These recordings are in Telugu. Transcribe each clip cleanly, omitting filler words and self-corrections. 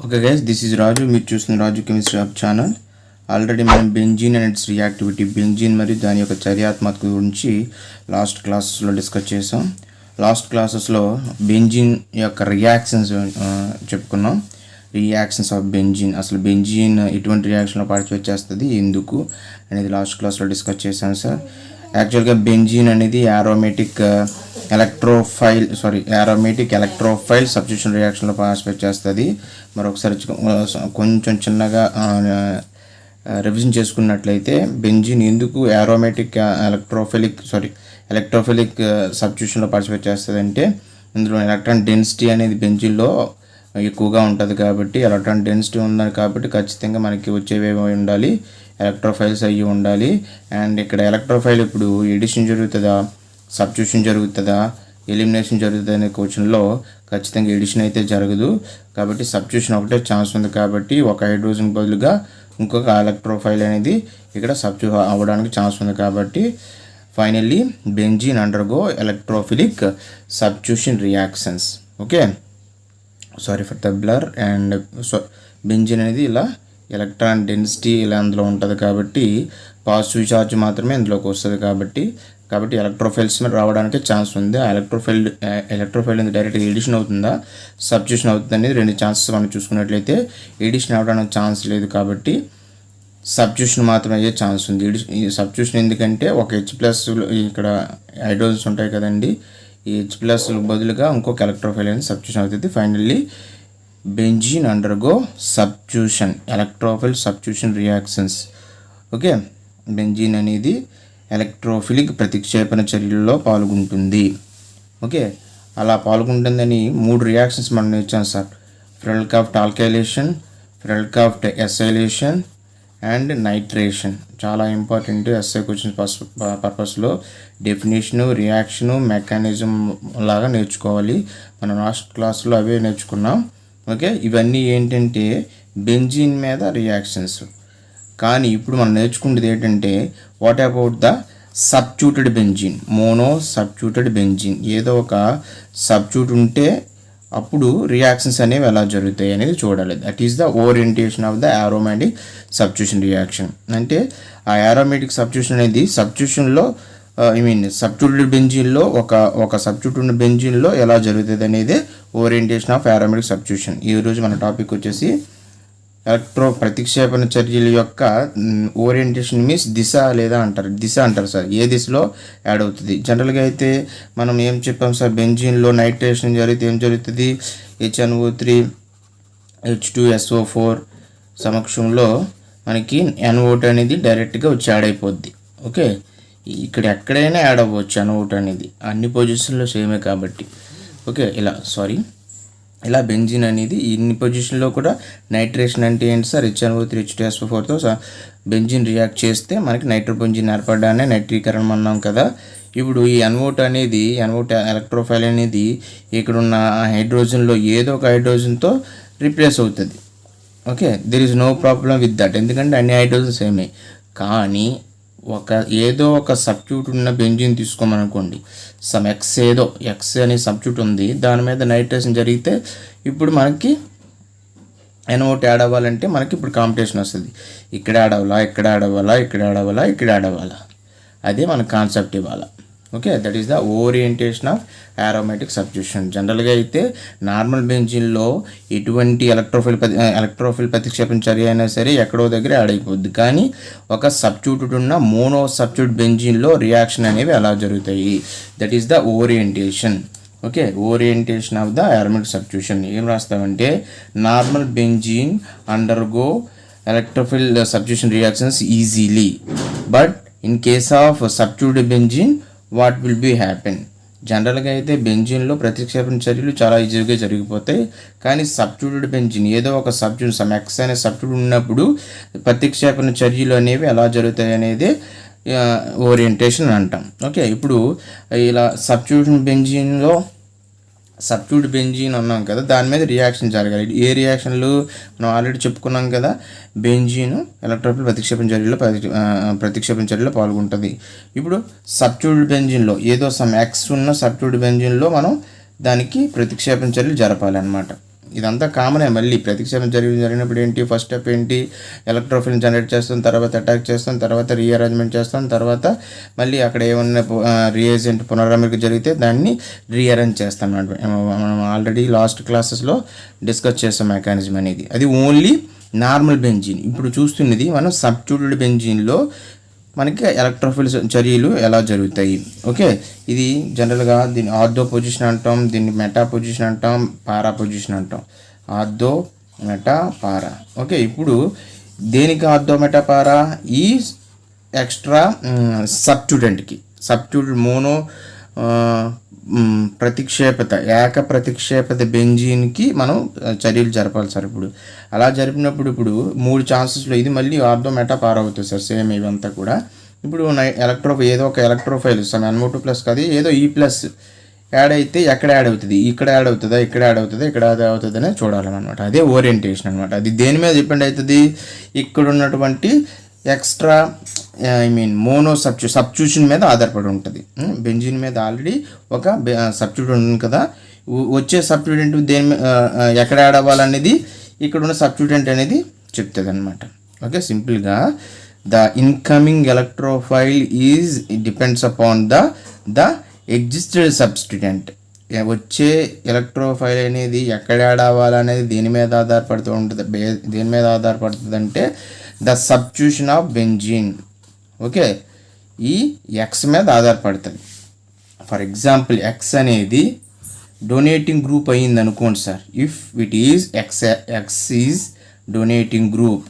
ఓకే గైస్, దిస్ ఈజ్ రాజు. మీరు చూస్తున్న రాజు కెమిస్ట్రీ ఆఫ్ ఛానల్. ఆల్రెడీ మనం benzene and it's reactivity, benzene మరియు దాని యొక్క చర్యాత్మకత గురించి లాస్ట్ క్లాసెస్లో డిస్కస్ చేసాం. లాస్ట్ క్లాసెస్లో బెంజీన్ యొక్క రియాక్షన్స్ చెప్పుకున్నాం. రియాక్షన్స్ ఆఫ్ బెంజీన్, అసలు బెంజీన్ ఎటువంటి రియాక్షన్లో పార్టిసిపేట్ చేస్తుంది, ఎందుకు అనేది లాస్ట్ క్లాస్లో డిస్కస్ చేశాను సార్. యాక్చువల్గా బెంజీన్ అనేది యారోమేటిక్ ఎలక్ట్రోఫైల్ సబ్స్టిట్యూషన్ రియాక్షన్లో పార్టిసిపేట్ చేస్తుంది. మరొకసారి కొంచెం చిన్నగా రివిజన్ చేసుకున్నట్లయితే, బెంజీన్ ఎందుకు యారోమేటిక్ ఎలక్ట్రోఫిలిక్ సబ్స్టిట్యూషన్లో పార్టిసిపేట్ చేస్తుంది అంటే, ఇందులో ఎలక్ట్రాన్ డెన్సిటీ అనేది బెంజీన్లో ఎక్కువగా ఉంటుంది కాబట్టి, ఎలక్ట్రాన్ డెన్సిటీ ఉందని కాబట్టి ఖచ్చితంగా మనకి వచ్చేవి ఉండాలి, ఎలక్ట్రోఫైల్స్ అయ్యి ఉండాలి. అండ్ ఇక్కడ ఎలక్ట్రోఫైల్ ఇప్పుడు ఎడిషన్ జరుగుతుందా, సబ్స్టిట్యూషన్ జరుగుతుందా, ఎలిమినేషన్ జరుగుతుంది అనే క్వశ్చన్లో ఖచ్చితంగా ఎడిషన్ అయితే జరగదు కాబట్టి సబ్స్టిట్యూషన్ ఒకటే ఛాన్స్ ఉంది. కాబట్టి ఒక హైడ్రోజన్ బదులుగా ఇంకొక ఎలక్ట్రోఫైల్ అనేది ఇక్కడ సబ్స్టిట్యూట్ అవ్వడానికి ఛాన్స్ ఉంది. కాబట్టి finally benzene undergo electrophilic substitution reactions. Okay, sorry for the blur. And benzene అనేది ఇలా ఎలక్ట్రాన్ డెన్సిటీ ఇలా అందులో ఉంటుంది కాబట్టి పాజిటివ్ ఛార్జ్ మాత్రమే అందులోకి వస్తుంది. కాబట్టి ఎలక్ట్రోఫైల్స్ మీద రావడానికి ఛాన్స్ ఉంది. ఆ ఎలక్ట్రోఫైల్ అనేది డైరెక్ట్గా ఎడిషన్ అవుతుందా, సబ్స్టిట్యూషన్ అవుతుంది అనేది రెండు ఛాన్సెస్ మనం చూసుకున్నట్లయితే, ఎడిషన్ అవ్వడానికి ఛాన్స్ లేదు కాబట్టి సబ్స్టిట్యూషన్ మాత్రమే అయ్యే ఛాన్స్ ఉంది. ఈ సబ్స్టిట్యూషన్ ఎందుకంటే ఒక H+ ఇక్కడ హైడ్రోజన్స్ ఉంటాయి కదండి, ఈ H+ బదులుగా ఇంకొక ఎలక్ట్రోఫైల్ అనేది సబ్స్టిట్యూషన్ అవుతుంది. Finally benzene undergo substitution, electrophile substitution reactions. Okay, benzene అనేది ఎలక్ట్రోఫిలిక్ ప్రతిక్షేపణ చర్యల్లో పాల్గొంటుంది. ఓకే, అలా పాల్గొంటుందని 3 రియాక్షన్స్ మనం నేర్చాం sir. Friedel Crafts alkylation, Friedel Crafts acylation and nitration. చాలా ఇంపార్టెంట్ ఎస్ఐ క్వశ్చన్స్ పర్పస్లో డెఫినేషను, రియాక్షను, మెకానిజం లాగా నేర్చుకోవాలి. మనం లాస్ట్ క్లాస్లో అవే నేర్చుకున్నాం. ఓకే, ఇవన్నీ ఏంటంటే బెంజీన్ మీద రియాక్షన్స్. కానీ ఇప్పుడు మనం నేర్చుకునేది ఏంటంటే, what about the substituted benzene, mono substituted benzene. ఏదో ఒక సబ్స్టిట్యూట్ ఉంటే అప్పుడు రియాక్షన్స్ అనేవి ఎలా జరుగుతాయి అనేది చూడాలి. That is the orientation of the aromatic substitution reaction. అంటే ఆ యారోమేటిక్ సబ్స్టిట్యూషన్ అనేది సబ్స్టిట్యూటెడ్ బెంజీన్లో ఒక సబ్స్టిట్యూట్ ఉన్న బెంజీన్లో ఎలా జరుగుతుంది అనేది ఓరియంటేషన్ ఆఫ్ యారోమేటిక్ సబ్స్టిట్యూషన్. ఈరోజు మన టాపిక్ వచ్చేసి ఎలక్ట్రో ప్రతిక్షేపణ చర్యల యొక్క ఓరియంటేషన్ మీన్స్ దిశ అంటారు సార్. ఏ దిశలో యాడ్ అవుతుంది. జనరల్గా అయితే మనం ఏం చెప్పాం సార్, బెంజీన్లో నైట్రేషన్ జరిగితే ఏం జరుగుతుంది, HNO3 H2SO4 సమక్షంలో మనకి NO2 అనేది డైరెక్ట్గా వచ్చి యాడ్ అయిపోద్ది. ఓకే, ఇక్కడ ఎక్కడైనా యాడ్ అవ్వచ్చు NO2 అనేది, అన్ని పొజిషన్లో సేమే కాబట్టి. ఓకే, ఇలా బెంజీన్ అనేది ఇన్ని పొజిషన్లో కూడా నైట్రేషన్ అంటే ఏంటి సార్, HNO3 H2SO4తో బెంజీన్ రియాక్ట్ చేస్తే మనకి నైట్రోబెంజీన్ ఏర్పడడాన్ని నైట్రీకరణం అన్నాం కదా. ఇప్పుడు ఈ NO2 ఎలక్ట్రోఫైల్ అనేది ఇక్కడున్న హైడ్రోజన్లో ఏదో ఒక హైడ్రోజన్తో రిప్లేస్ అవుతుంది. Okay, there is no problem with that, ఎందుకంటే అన్ని హైడ్రోజన్స్ సేమే. కానీ ఏదో ఒక సబ్స్టిట్యూట్ ఉన్న బెంజీన్ తీసుకోమనుకోండి, ఎక్స్ అనే సబ్స్టిట్యూట్ ఉంది, దాని మీద నైట్రేషన్ జరిగితే ఇప్పుడు మనకి NO2 యాడ్ అవ్వాలంటే మనకి ఇప్పుడు కాంపిటీషన్ వస్తుంది. ఇక్కడ యాడ్ అవ్వాలా, అదే మన కాన్సెప్ట్ ఇవ్వాల. Okay, that is the orientation of aromatic substitution. జనరల్గా అయితే నార్మల్ బెంజీన్లో ఎటువంటి ఎలక్ట్రోఫిల్ ప్రతిక్షేపణ చర్య అయినా సరే ఎక్కడో దగ్గర యాడ్ అయిపోద్ది. కానీ ఒక సబ్స్టిట్యూట్ ఉన్న మోనో సబ్స్టిట్యూట్ బెంజీన్లో రియాక్షన్ అనేవి ఎలా జరుగుతాయి, that is the orientation. Okay, orientation of the aromatic substitution ఏం రాస్తామంటే, normal benzene undergo electrophile substitution reactions easily, but in case of substituted benzene what will be happen. జనరల్గా అయితే బెంజీన్లో ప్రతిక్షేపణ చర్యలు చాలా ఈజీగా జరిగిపోతాయి. కానీ సబ్స్టిట్యూటెడ్ బెంజీన్ ఏదో ఒక సబ్స్టిట్యూట్ ఎక్స్ అనే సబ్స్టిట్యూట్ ఉన్నప్పుడు ప్రతిక్షేపణ చర్యలు అనేవి ఎలా జరుగుతాయి అనేది ఓరియంటేషన్ అంటాం. ఓకే, ఇప్పుడు ఇలా సబ్స్టిట్యూట్ బెంజీన్ అన్నాం కదా, దాని మీద రియాక్షన్ జరగాలి. ఏ రియాక్షన్లు మనం ఆల్రెడీ చెప్పుకున్నాం కదా, బెంజీన్ ఎలక్ట్రోఫిల్ ప్రతిక్షేపణ చర్యలో పాల్గొంటుంది. ఇప్పుడు సబ్స్టిట్యూట్ బెంజీన్లో ఏదో ఎక్స్ ఉన్న సబ్స్టిట్యూట్ బెంజీన్లో మనం దానికి ప్రతిక్షేపణ చర్యలు జరపాలి అన్నమాట. ఇదంతా కామనే. మళ్ళీ ప్రతిక్షేపణ జరిగినప్పుడు ఏంటి, ఫస్ట్ స్టెప్ ఏంటి, ఎలక్ట్రోఫిల్ని జనరేట్ చేస్తాం, తర్వాత అటాక్ చేస్తాం, తర్వాత రీఅరేంజ్మెంట్ చేస్తాం, తర్వాత మళ్ళీ అక్కడ ఏమన్నా రీఏజెంట్ పునరామరిక జరిగితే దాన్ని రీఅరేంజ్ చేస్తాం అన్నమాట. మనం ఆల్రెడీ లాస్ట్ క్లాసెస్లో డిస్కస్ చేస్తాం మెకానిజం అనేది. అది ఓన్లీ నార్మల్ బెంజీన్. ఇప్పుడు చూస్తున్నది మనం సబ్స్టిట్యూటెడ్ బెంజీన్లో మనకి ఎలక్ట్రోఫిల్ చర్యలు ఎలా జరుగుతాయి. ఓకే, ఇది జనరల్గా దీన్ని ఆర్థో పొజిషన్ అంటాం, దీన్ని మెటా పొజిషన్ అంటాం, పారా పొజిషన్ అంటాం. ఆర్థో, మెటా, పారా. ఓకే, ఇప్పుడు దేనికి ఆర్థో, మెటా, పారా? ఈ ఎక్స్ట్రా సబ్స్టిట్యూటెంట్కి, సబ్స్టిట్యూటెడ్ మోనో ప్రతిక్షేపత, ఏక ప్రతిక్షేపత బెంజీన్కి మనం చర్యలు జరపాలి సార్. ఇప్పుడు అలా జరిపినప్పుడు ఇప్పుడు 3 ఛాన్సెస్లో ఇది మళ్ళీ ఆర్థో, మెటా, పారా అవుతుంది సార్. సేమ్ ఇవంతా కూడా ఇప్పుడు ఏదో ఒక ఎలక్ట్రోఫైల్ NO2+ కాదు, ఏదో E+ యాడ్ అయితే ఎక్కడ యాడ్ అవుతుంది, ఇక్కడ యాడ్ అవుతుందా, ఇక్కడ యాడ్ అవుతుందా, ఇక్కడ యాడ్ అవుతుంది అనేది చూడాలన్నమాట. అదే ఓరియంటేషన్ అనమాట. అది దేని మీద డిపెండ్ అవుతుంది, ఇక్కడ ఉన్నటువంటి ఎక్స్ట్రా మోనో సబ్స్టిట్యూషన్ మీద ఆధారపడి ఉంటుంది. బెంజీన్ మీద ఆల్రెడీ ఒక సబ్స్టిట్యూట్ ఉంది కదా, వచ్చే సబ్స్టిట్యూటెంట్ దేని ఎక్కడ యాడ్ అవ్వాలనేది ఇక్కడ ఉన్న సబ్స్టిట్యూటెంట్ అనేది చెప్తుంది అనమాట. ఓకే, సింపుల్గా the incoming electrophile is depends upon the existed substituent. వచ్చే ఎలక్ట్రోఫైల్ అనేది ఎక్కడ యాడ్ అవ్వాలనేది దేని మీద ఆధారపడుతూ ఉంటుంది, దేని మీద ఆధారపడుతుంది అంటే the substitution of benzene. Okay, ఈ ఎక్స్ మీద ఆధారపడుతుంది. ఫర్ ఎగ్జాంపుల్ ఎక్స్ అనేది డొనేటింగ్ గ్రూప్ అయ్యింది అనుకోండి sir. If it is X is donating group.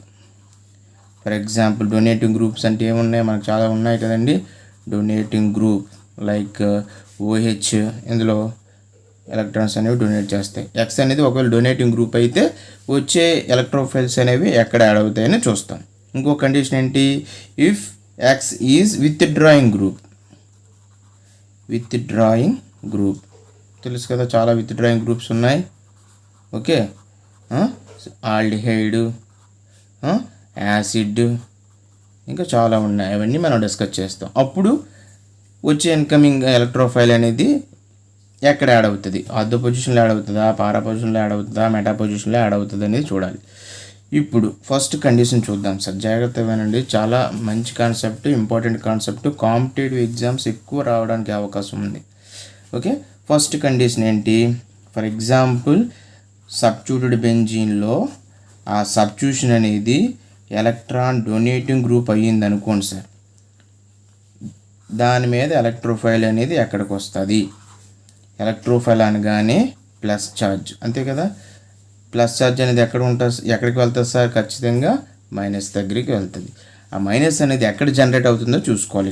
For example donating groups అంటే ఏమున్నాయి, మనకు చాలా ఉన్నాయి కదండి. డొనేటింగ్ గ్రూప్ లైక్ OH, ఇందులో ఎలక్ట్రాన్స్ అనేవి డొనేట్ చేస్తాయి. ఎక్స్ అనేది ఒకవేళ డొనేటింగ్ గ్రూప్ అయితే వచ్చే ఎలక్ట్రోఫైల్స్ అనేవి ఎక్కడ యాడ్ అవుతాయని చూస్తాం. ఇంకో కండిషన్ ఏంటి, if X is withdrawing group. Withdrawing group తెలుసు కదా, చాలా విత్డ్రాయింగ్ గ్రూప్స్ ఉన్నాయి. ఓకే, ఆల్డిహైడ్, యాసిడ్, ఇంకా చాలా ఉన్నాయి. అవన్నీ మనం డిస్కస్ చేస్తాం. అప్పుడు వచ్చే ఇన్కమింగ్ ఎలక్ట్రోఫైల్ అనేది ఎక్కడ యాడ్ అవుతుంది, ఆర్థో పొజిషన్లో యాడ్ అవుతుందా, పారా పొజిషన్లో యాడ్ అవుతుందా, మెటా పొజిషన్లో యాడ్ అవుతుంది అనేది చూడాలి. ఇప్పుడు ఫస్ట్ కండిషన్ చూద్దాం సార్, జాగ్రత్తగా వినండి. చాలా మంచి concept, important concept, competitive exams ఎక్కువ రావడానికి అవకాశం ఉంది. ఓకే, ఫస్ట్ కండిషన్ ఏంటి, ఫర్ ఎగ్జాంపుల్ సబ్స్టిట్యూటెడ్ బెంజీన్లో ఆ సబ్స్టిట్యూషన్ అనేది ఎలక్ట్రాన్ డొనేటింగ్ గ్రూప్ అయ్యింది అనుకోండి సార్. దాని మీద ఎలక్ట్రోఫైల్ అనేది ఎక్కడికి వస్తుంది, ఎలక్ట్రోఫైల్ అనగానే ప్లస్ ఛార్జ్, అంతే కదా. ప్లస్ ఛార్జ్ అనేది ఎక్కడికి వెళ్తుంది సార్, ఖచ్చితంగా మైనస్ దగ్గరికి వెళ్తుంది. ఆ మైనస్ అనేది ఎక్కడ జనరేట్ అవుతుందో చూసుకోవాలి.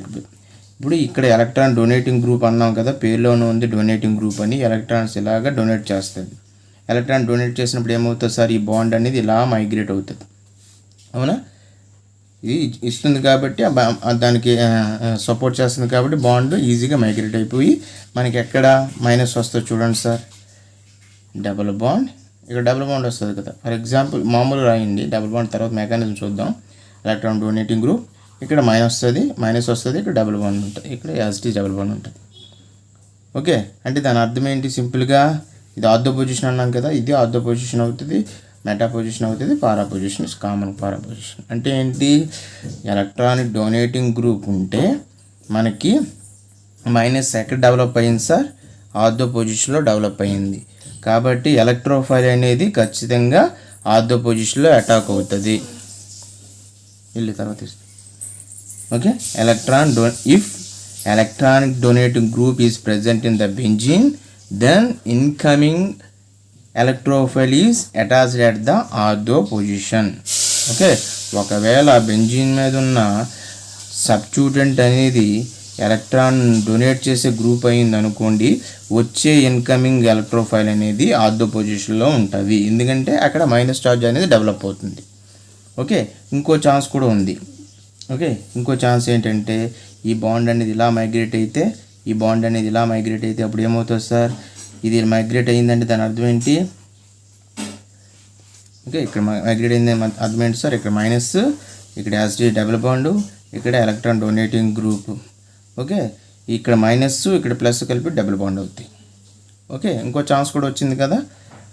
ఇప్పుడు ఇక్కడ ఎలక్ట్రాన్ డొనేటింగ్ గ్రూప్ అన్నాం కదా, పేరులోనే ఉంది డొనేటింగ్ గ్రూప్ అని. ఎలక్ట్రాన్స్ ఇలాగా డొనేట్ చేస్తుంది. ఎలక్ట్రాన్ డొనేట్ చేసినప్పుడు ఏమవుతుంది సార్, ఈ బాండ్ అనేది ఇలా మైగ్రేట్ అవుతుంది, అవునా. ఇది ఇస్తుంది కాబట్టి దానికి సపోర్ట్ చేస్తుంది కాబట్టి బాండ్ ఈజీగా మైగ్రేట్ అయిపోయి మనకి ఎక్కడ మైనస్ వస్తుంది చూడండి సార్, డబుల్ బాండ్. ఇక్కడ డబుల్ బాండ్ వస్తుంది కదా. ఫర్ ఎగ్జాంపుల్ మామూలు రాయండి, డబుల్ బాండ్ తర్వాత మెకానిజం చూద్దాం. ఎలక్ట్రాన్ డొనేటింగ్ గ్రూప్, ఇక్కడ మైనస్ వస్తుంది, ఇక్కడ డబుల్ బాండ్ ఉంటుంది, ఇక్కడ యాసిటీ డబుల్ బాండ్ ఉంటుంది. ఓకే, అంటే దాని అర్థం ఏంటి, సింపుల్గా ఇది ఆర్థో పొజిషన్ అన్నాం కదా, ఇది ఆర్థో పొజిషన్ అవుతుంది, మెటా పొజిషన్ అవుతుంది, పారా పొజిషన్ కామన్ పారా పొజిషన్. అంటే ఏంటి, ఎలక్ట్రానిక్ డొనేటింగ్ గ్రూప్ ఉంటే మనకి మైనస్ ఎక్కడ డెవలప్ అయ్యింది సార్, ఆర్థో పొజిషన్లో డెవలప్ అయ్యింది. కాబట్టి ఎలక్ట్రోఫైల్ అనేది ఖచ్చితంగా ఆర్థో పొజిషన్లో అటాక్ అవుతుంది. తర్వాత okay, if electronic donating group is present in the benzene, then incoming electrophile is attached at the ortho position. Okay, ఒకవేళ బెంజీన్ మీద ఉన్న సబ్స్టిట్యూటెంట్ అనేది ఎలక్ట్రాన్ డొనేట్ చేసే గ్రూప్ అయింది అనుకోండి, వచ్చే ఇన్కమింగ్ ఎలక్ట్రోఫైల్ అనేది ఆర్థో పొజిషన్లో ఉంటుంది, ఎందుకంటే అక్కడ మైనస్ ఛార్జ్ అనేది డెవలప్ అవుతుంది. ఓకే, ఇంకో ఛాన్స్ కూడా ఉంది. ఓకే, ఇంకో ఛాన్స్ ఏంటంటే ఈ బాండ్ అనేది ఇలా మైగ్రేట్ అయితే, అప్పుడు ఏమవుతుంది సార్, ఇది మైగ్రేట్ అయ్యిందంటే దాని అర్థం ఏంటి, ఓకే ఇక్కడ మైగ్రేట్ అయింది అర్థం ఏంటి సార్, ఇక్కడ మైనస్, ఇక్కడ యాసిడ్ డబుల్ బాండ్, ఇక్కడ ఎలక్ట్రాన్ డొనేటింగ్ గ్రూప్. ఓకే, ఇక్కడ మైనస్ ఇక్కడ ప్లస్ కలిపి డబుల్ బాండ్ అవుతాయి. ఓకే, ఇంకో ఛాన్స్ కూడా వచ్చింది కదా.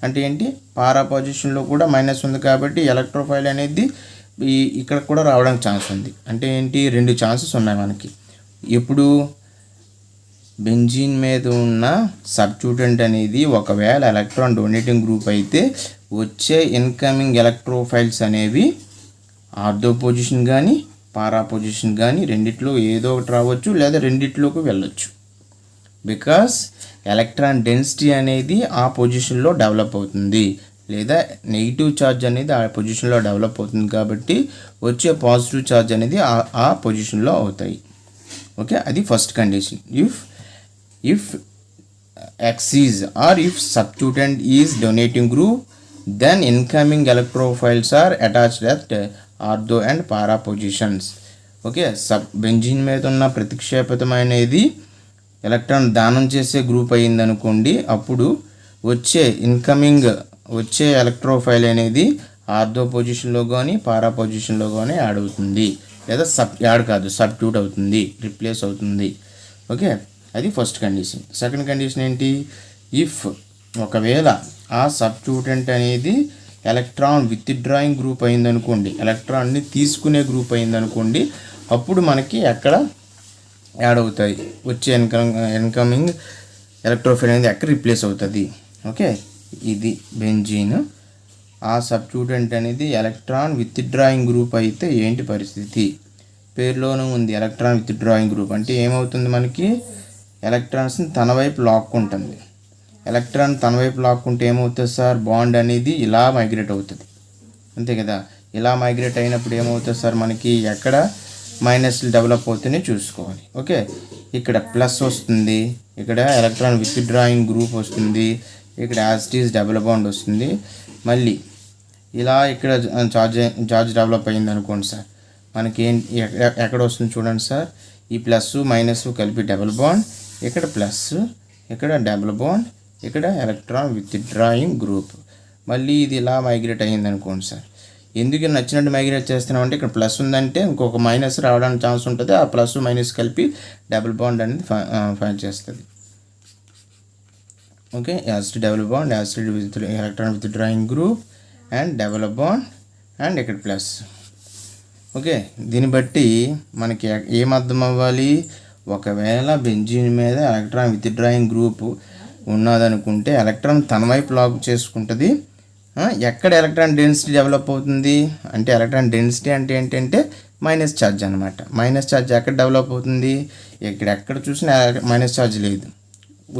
అంటే ఏంటి, పారా పొజిషన్లో కూడా మైనస్ ఉంది కాబట్టి ఎలక్ట్రోఫైల్ అనేది ఇక్కడ కూడా రావడానికి ఛాన్స్ ఉంది. అంటే ఏంటి, 2 ఛాన్సెస్ ఉన్నాయి మనకి. ఎప్పుడు బెంజీన్ మీద ఉన్న సబ్స్టిట్యూటెంట్ అనేది ఒకవేళ ఎలక్ట్రాన్ డొనేటింగ్ గ్రూప్ అయితే వచ్చే ఇన్కమింగ్ ఎలక్ట్రోఫైల్స్ అనేవి ఆర్థో పొజిషన్ కానీ పారా పొజిషన్ కానీ రెండిట్లో ఏదో ఒకటి రావచ్చు, లేదా రెండిట్లోకి వెళ్ళొచ్చు. బికాస్ ఎలక్ట్రాన్ డెన్సిటీ అనేది ఆ పొజిషన్లో డెవలప్ అవుతుంది, లేదా నెగిటివ్ ఛార్జ్ అనేది ఆ పొజిషన్లో డెవలప్ అవుతుంది కాబట్టి వచ్చే పాజిటివ్ ఛార్జ్ అనేది ఆ పొజిషన్లో అవుతాయి. ఓకే, అది first condition. If X is or if substituent is donating group, then incoming electrophiles are attached at ortho and para positions. Okay, benzene మీద ఉన్న ప్రతిక్షేపితమైనది ఎలక్ట్రాన్ దానం చేసే గ్రూప్ అయ్యింది అనుకోండి, అప్పుడు వచ్చే ఎలక్ట్రోఫైల్ అనేది ఆర్థో పొజిషన్లో కానీ పారా పొజిషన్లో కానీ యాడ్ అవుతుంది, లేదా సబ్స్టిట్యూట్ అవుతుంది, రిప్లేస్ అవుతుంది. ఓకే, అది ఫస్ట్ కండిషన్. సెకండ్ కండిషన్ ఏంటి, ఇఫ్ ఒకవేళ ఆ సబ్స్టిట్యూటెంట్ అనేది ఎలక్ట్రాన్ విత్డ్రాయింగ్ గ్రూప్ అయిందనుకోండి, ఎలక్ట్రాన్ని తీసుకునే గ్రూప్ అయిందనుకోండి, అప్పుడు మనకి ఎక్కడ యాడ్ అవుతాయి, వచ్చే ఇన్కమింగ్ ఎలక్ట్రోఫైల్ అనేది ఎక్కడ రిప్లేస్ అవుతుంది. ఓకే, ఇది బెంజీన్. ఆ సబ్స్టిట్యూటెంట్ అనేది ఎలక్ట్రాన్ విత్డ్రాయింగ్ గ్రూప్ అయితే ఏంటి పరిస్థితి, పేరులోనూ ఉంది ఎలక్ట్రాన్ విత్డ్రాయింగ్ గ్రూప్. అంటే ఏమవుతుంది, మనకి ఎలక్ట్రాన్స్ని తన వైపు లాక్కుంటుంది. ఎలక్ట్రాన్ తన వైపు లాక్కుంటే ఏమవుతుంది సార్, బాండ్ అనేది ఇలా మైగ్రేట్ అవుతుంది, అంతే కదా. ఇలా మైగ్రేట్ అయినప్పుడు ఏమవుతుంది సార్, మనకి ఎక్కడ మైనస్లు డెవలప్ అవుతున్నాయి చూసుకోవాలి. ఓకే, ఇక్కడ ప్లస్ వస్తుంది, ఇక్కడ ఎలక్ట్రాన్ విత్డ్రాయింగ్ గ్రూప్ వస్తుంది, ఇక్కడ యాసిటీస్ డబుల్ బాండ్ వస్తుంది. మళ్ళీ ఇలా ఇక్కడ చార్జ్ డెవలప్ అయ్యింది అనుకోండి సార్, మనకి ఎక్కడ వస్తుంది చూడండి సార్, ఈ ప్లస్ మైనస్ కలిపి డబుల్ బాండ్, ఇక్కడ ప్లస్, ఇక్కడ డబుల్ బాండ్, ఇక్కడ ఎలక్ట్రాన్ విత్డ్రాయింగ్ గ్రూప్. మళ్ళీ ఇది ఇలా మైగ్రేట్ అయ్యింది అనుకోండి సార్. ఎందుకు నచ్చినట్టు మైగ్రేట్ చేస్తున్నామంటే ఇక్కడ ప్లస్ ఉందంటే ఇంకొక మైనస్ రావడానికి ఛాన్స్ ఉంటుంది, ఆ ప్లస్ మైనస్ కలిపి డబుల్ బాండ్ అనేది ఫైన్ చేస్తుంది. Okay, acid double bond, acid with electron withdrawing group and double bond and ఇక్కడ ప్లస్. ఓకే, దీన్ని బట్టి మనకి ఏం అర్థం అవ్వాలి, ఒకవేళ బెంజీన్ మీద ఎలక్ట్రాన్ విత్డ్రాయింగ్ గ్రూప్ ఉన్నదనుకుంటే ఎలక్ట్రాన్ తన వైపు లాక్ చేసుకుంటుంది. ఎక్కడ ఎలక్ట్రాన్ డెన్సిటీ డెవలప్ అవుతుంది అంటే, ఎలక్ట్రాన్ డెన్సిటీ అంటే ఏంటంటే మైనస్ ఛార్జ్ అనమాట. మైనస్ ఛార్జ్ ఎక్కడ డెవలప్ అవుతుంది, ఎక్కడ చూసినా మైనస్ ఛార్జ్ లేదు.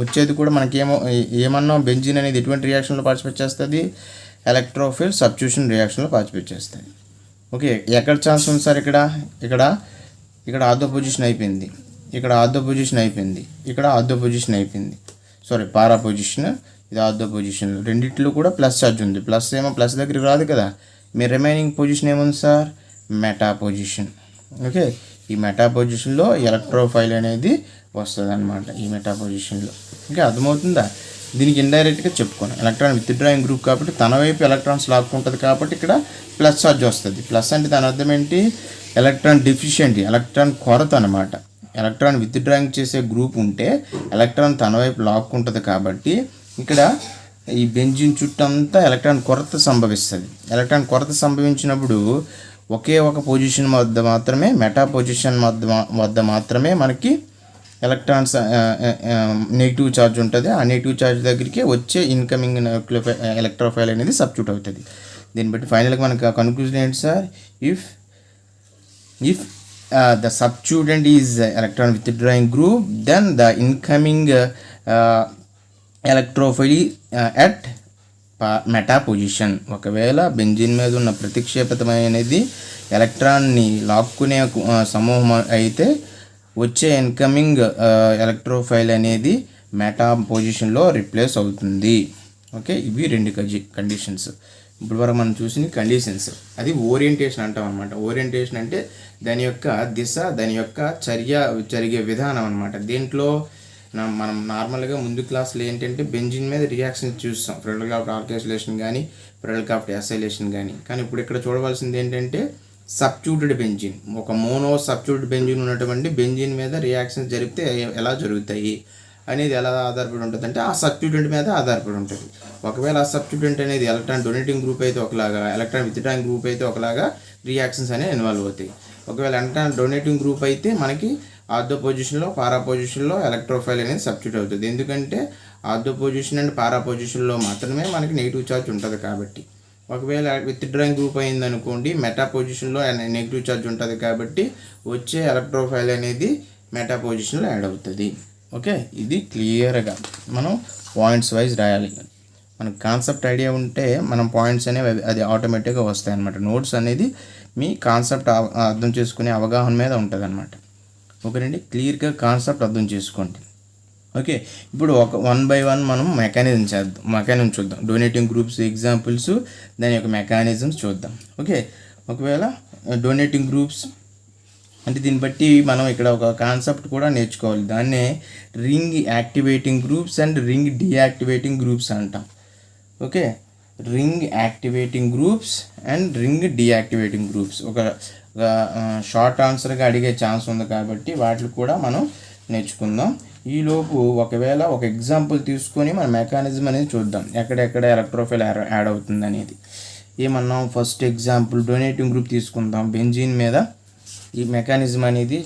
వచ్చేది కూడా మనకి ఏమన్నా బెంజీన్ అనేది ఎటువంటి రియాక్షన్లో పార్టిసిపేట్ చేస్తుంది, ఎలక్ట్రోఫైల్ సబ్స్టిట్యూషన్ రియాక్షన్లో పార్టిసిపేట్ చేస్తుంది. ఓకే, ఎక్కడ ఛాన్స్ ఉంది సార్, ఇక్కడ ఆర్థో పొజిషన్ అయిపోయింది, ఇక్కడ ఆర్థో పొజిషన్ అయిపోయింది, ఇక్కడ ఆర్థో పొజిషన్ అయిపోయింది, సారీ పారా పొజిషన్, ఇది ఆర్థో పొజిషన్. రెండిట్లో కూడా ప్లస్ ఛార్జ్ ఉంది. ప్లస్ ఏమో ప్లస్ దగ్గరికి రాదు కదా, మీ రిమైనింగ్ పొజిషన్ ఏముంది సార్, మెటా పొజిషన్. ఓకే, ఈ మెటా పొజిషన్లో ఎలక్ట్రోఫైల్ అనేది వస్తుంది అనమాట, ఈ మెటా పొజిషన్లో. ఓకే, అర్థమవుతుందా. దీనికి ఇండైరెక్ట్గా చెప్పుకోను, ఎలక్ట్రాన్ విత్డ్రాయింగ్ గ్రూప్ కాబట్టి తన వైపు ఎలక్ట్రాన్స్ లాక్కుంటుంది కాబట్టి ఇక్కడ ప్లస్ ఛార్జ్ వస్తుంది. ప్లస్ అంటే దాని అర్థం ఏంటి, ఎలక్ట్రాన్ డెఫిషియెంట్, ఎలక్ట్రాన్ కొరత అనమాట. ఎలక్ట్రాన్ విత్డ్రాయింగ్ చేసే గ్రూప్ ఉంటే ఎలక్ట్రాన్ తన వైపు లాక్కుంటుంది కాబట్టి ఇక్కడ ఈ బెంజీన్ చుట్టంతా ఎలక్ట్రాన్ కొరత సంభవిస్తుంది. ఎలక్ట్రాన్ కొరత సంభవించినప్పుడు ఒకే ఒక పొజిషన్ వద్ద మాత్రమే, మెటా పొజిషన్ వద్ద మాత్రమే మనకి ఎలక్ట్రాన్స్ నెగిటివ్ ఛార్జ్ ఉంటుంది. ఆ నెగిటివ్ ఛార్జ్ దగ్గరికి వచ్చే ఇన్కమింగ్ ఎలక్ట్రోఫైల్ అనేది సబ్స్టిట్యూట్ అవుతుంది. దీన్ని బట్టి ఫైనల్గా మనకు కన్క్లూజన్ ఏంటి sir, if the substituent is electron withdrawing group, then the incoming electrophile at meta position. ఒకవేళ బెంజీన్ మీద ఉన్న ప్రతిక్షేపితమైనది ఎలక్ట్రాన్ని లాక్కునే సమూహం అయితే వచ్చే ఇన్కమింగ్ ఎలక్ట్రోఫైల్ అనేది మెటా పొజిషన్లో రిప్లేస్ అవుతుంది. ఓకే, ఇవి 2 కండిషన్స్. ఇప్పుడు వరకు మనం చూసిన కండిషన్స్, అది ఓరియంటేషన్ అంటాం అనమాట. ఓరియంటేషన్ అంటే దాని యొక్క దిశ, దాని యొక్క జరిగే విధానం అనమాట. దీంట్లో మనం నార్మల్గా ముందు క్లాసులో ఏంటంటే బెంజీన్ మీద రియాక్షన్ చూస్తాం, ఫ్రెండల్ కాఫ్ట్ ఆల్కైలేషన్ కానీ ఫ్రెండల్ కాఫ్ట్ యాసైలేషన్ కానీ ఇప్పుడు ఇక్కడ చూడవలసింది ఏంటంటే సబ్స్టిట్యూటెడ్ బెంజీన్. ఒక మోనో సబ్స్టిట్యూటెడ్ బెంజీన్ ఉన్నటువంటి బెంజీన్ మీద రియాక్షన్స్ జరిపితే ఎలా జరుగుతాయి, అనేది ఎలా ఆధారపడి ఉంటుంది అంటే ఆ సబ్స్టిట్యూటెంట్ మీద ఆధారపడి ఉంటుంది. ఒకవేళ ఆ సబ్స్టిట్యూటెంట్ అనేది ఎలక్ట్రాన్ డొనేటింగ్ గ్రూప్ అయితే ఒకలాగా, ఎలక్ట్రాన్ విత్డ్రాయింగ్ గ్రూప్ అయితే ఒకలాగా రియాక్షన్స్ అనేవి ఇన్వాల్వ్ అవుతాయి. ఒకవేళ ఎలక్ట్రాన్ డొనేటింగ్ గ్రూప్ అయితే మనకి ఆర్థో పొజిషన్లో, పారా పొజిషన్లో ఎలక్ట్రోఫైల్ అనేది సబ్స్టిట్యూట్ అవుతుంది. ఎందుకంటే ఆర్థో పొజిషన్ అండ్ పారా పొజిషన్లో మాత్రమే మనకి నెగిటివ్ ఛార్జ్ ఉంటుంది కాబట్టి. ఒకవేళ విత్డ్రాయింగ్ గ్రూప్ అయిందనుకోండి, మెటా పొజిషన్లో నెగిటివ్ ఛార్జ్ ఉంటుంది కాబట్టి వచ్చే ఎలక్ట్రోఫైల్ అనేది మెటా పొజిషన్లో యాడ్ అవుతుంది. ఓకే, ఇది క్లియర్గా మనం పాయింట్స్ వైజ్ రాయాలి. మనకు కాన్సెప్ట్ ఐడియా ఉంటే మనం పాయింట్స్ అనేవి అది ఆటోమేటిక్గా వస్తాయి అన్నమాట. నోట్స్ అనేది మీ కాన్సెప్ట్ అర్థం చేసుకునే అవగాహన మీద ఉంటుంది అన్నమాట. ఓకేనండి, క్లియర్గా కాన్సెప్ట్ అర్థం చేసుకోండి. ఓకే, ఇప్పుడు ఒక 1 by 1 మనం మెకానిజం చూద్దాం. డొనేటింగ్ గ్రూప్స్ ఎగ్జాంపుల్స్, దాని యొక్క మెకానిజమ్స్ చూద్దాం. ఓకే, ఒకవేళ డొనేటింగ్ గ్రూప్స్ అంటే దీన్ని బట్టి మనం ఇక్కడ ఒక కాన్సెప్ట్ కూడా నేర్చుకోవాలి. దాన్నే ring activating groups and ring deactivating groups అంటాం. Okay, ring activating groups and ring deactivating groups ఒక షార్ట్ ఆన్సర్గా అడిగే ఛాన్స్ ఉంది కాబట్టి వాటిని కూడా మనం నేర్చుకుందాం. ఈలోపు ఒకవేళ ఒక ఎగ్జాంపుల్ తీసుకొని మన మెకానిజం అనేది చూద్దాం, ఎక్కడెక్కడ ఎలక్ట్రోఫైల్ యాడ్ అవుతుంది అనేది. ఏమన్నాం, ఫస్ట్ ఎగ్జాంపుల్ డొనేటింగ్ గ్రూప్ తీసుకుందాం. బెంజీన్ మీద ఈ మెకానిజం అనేది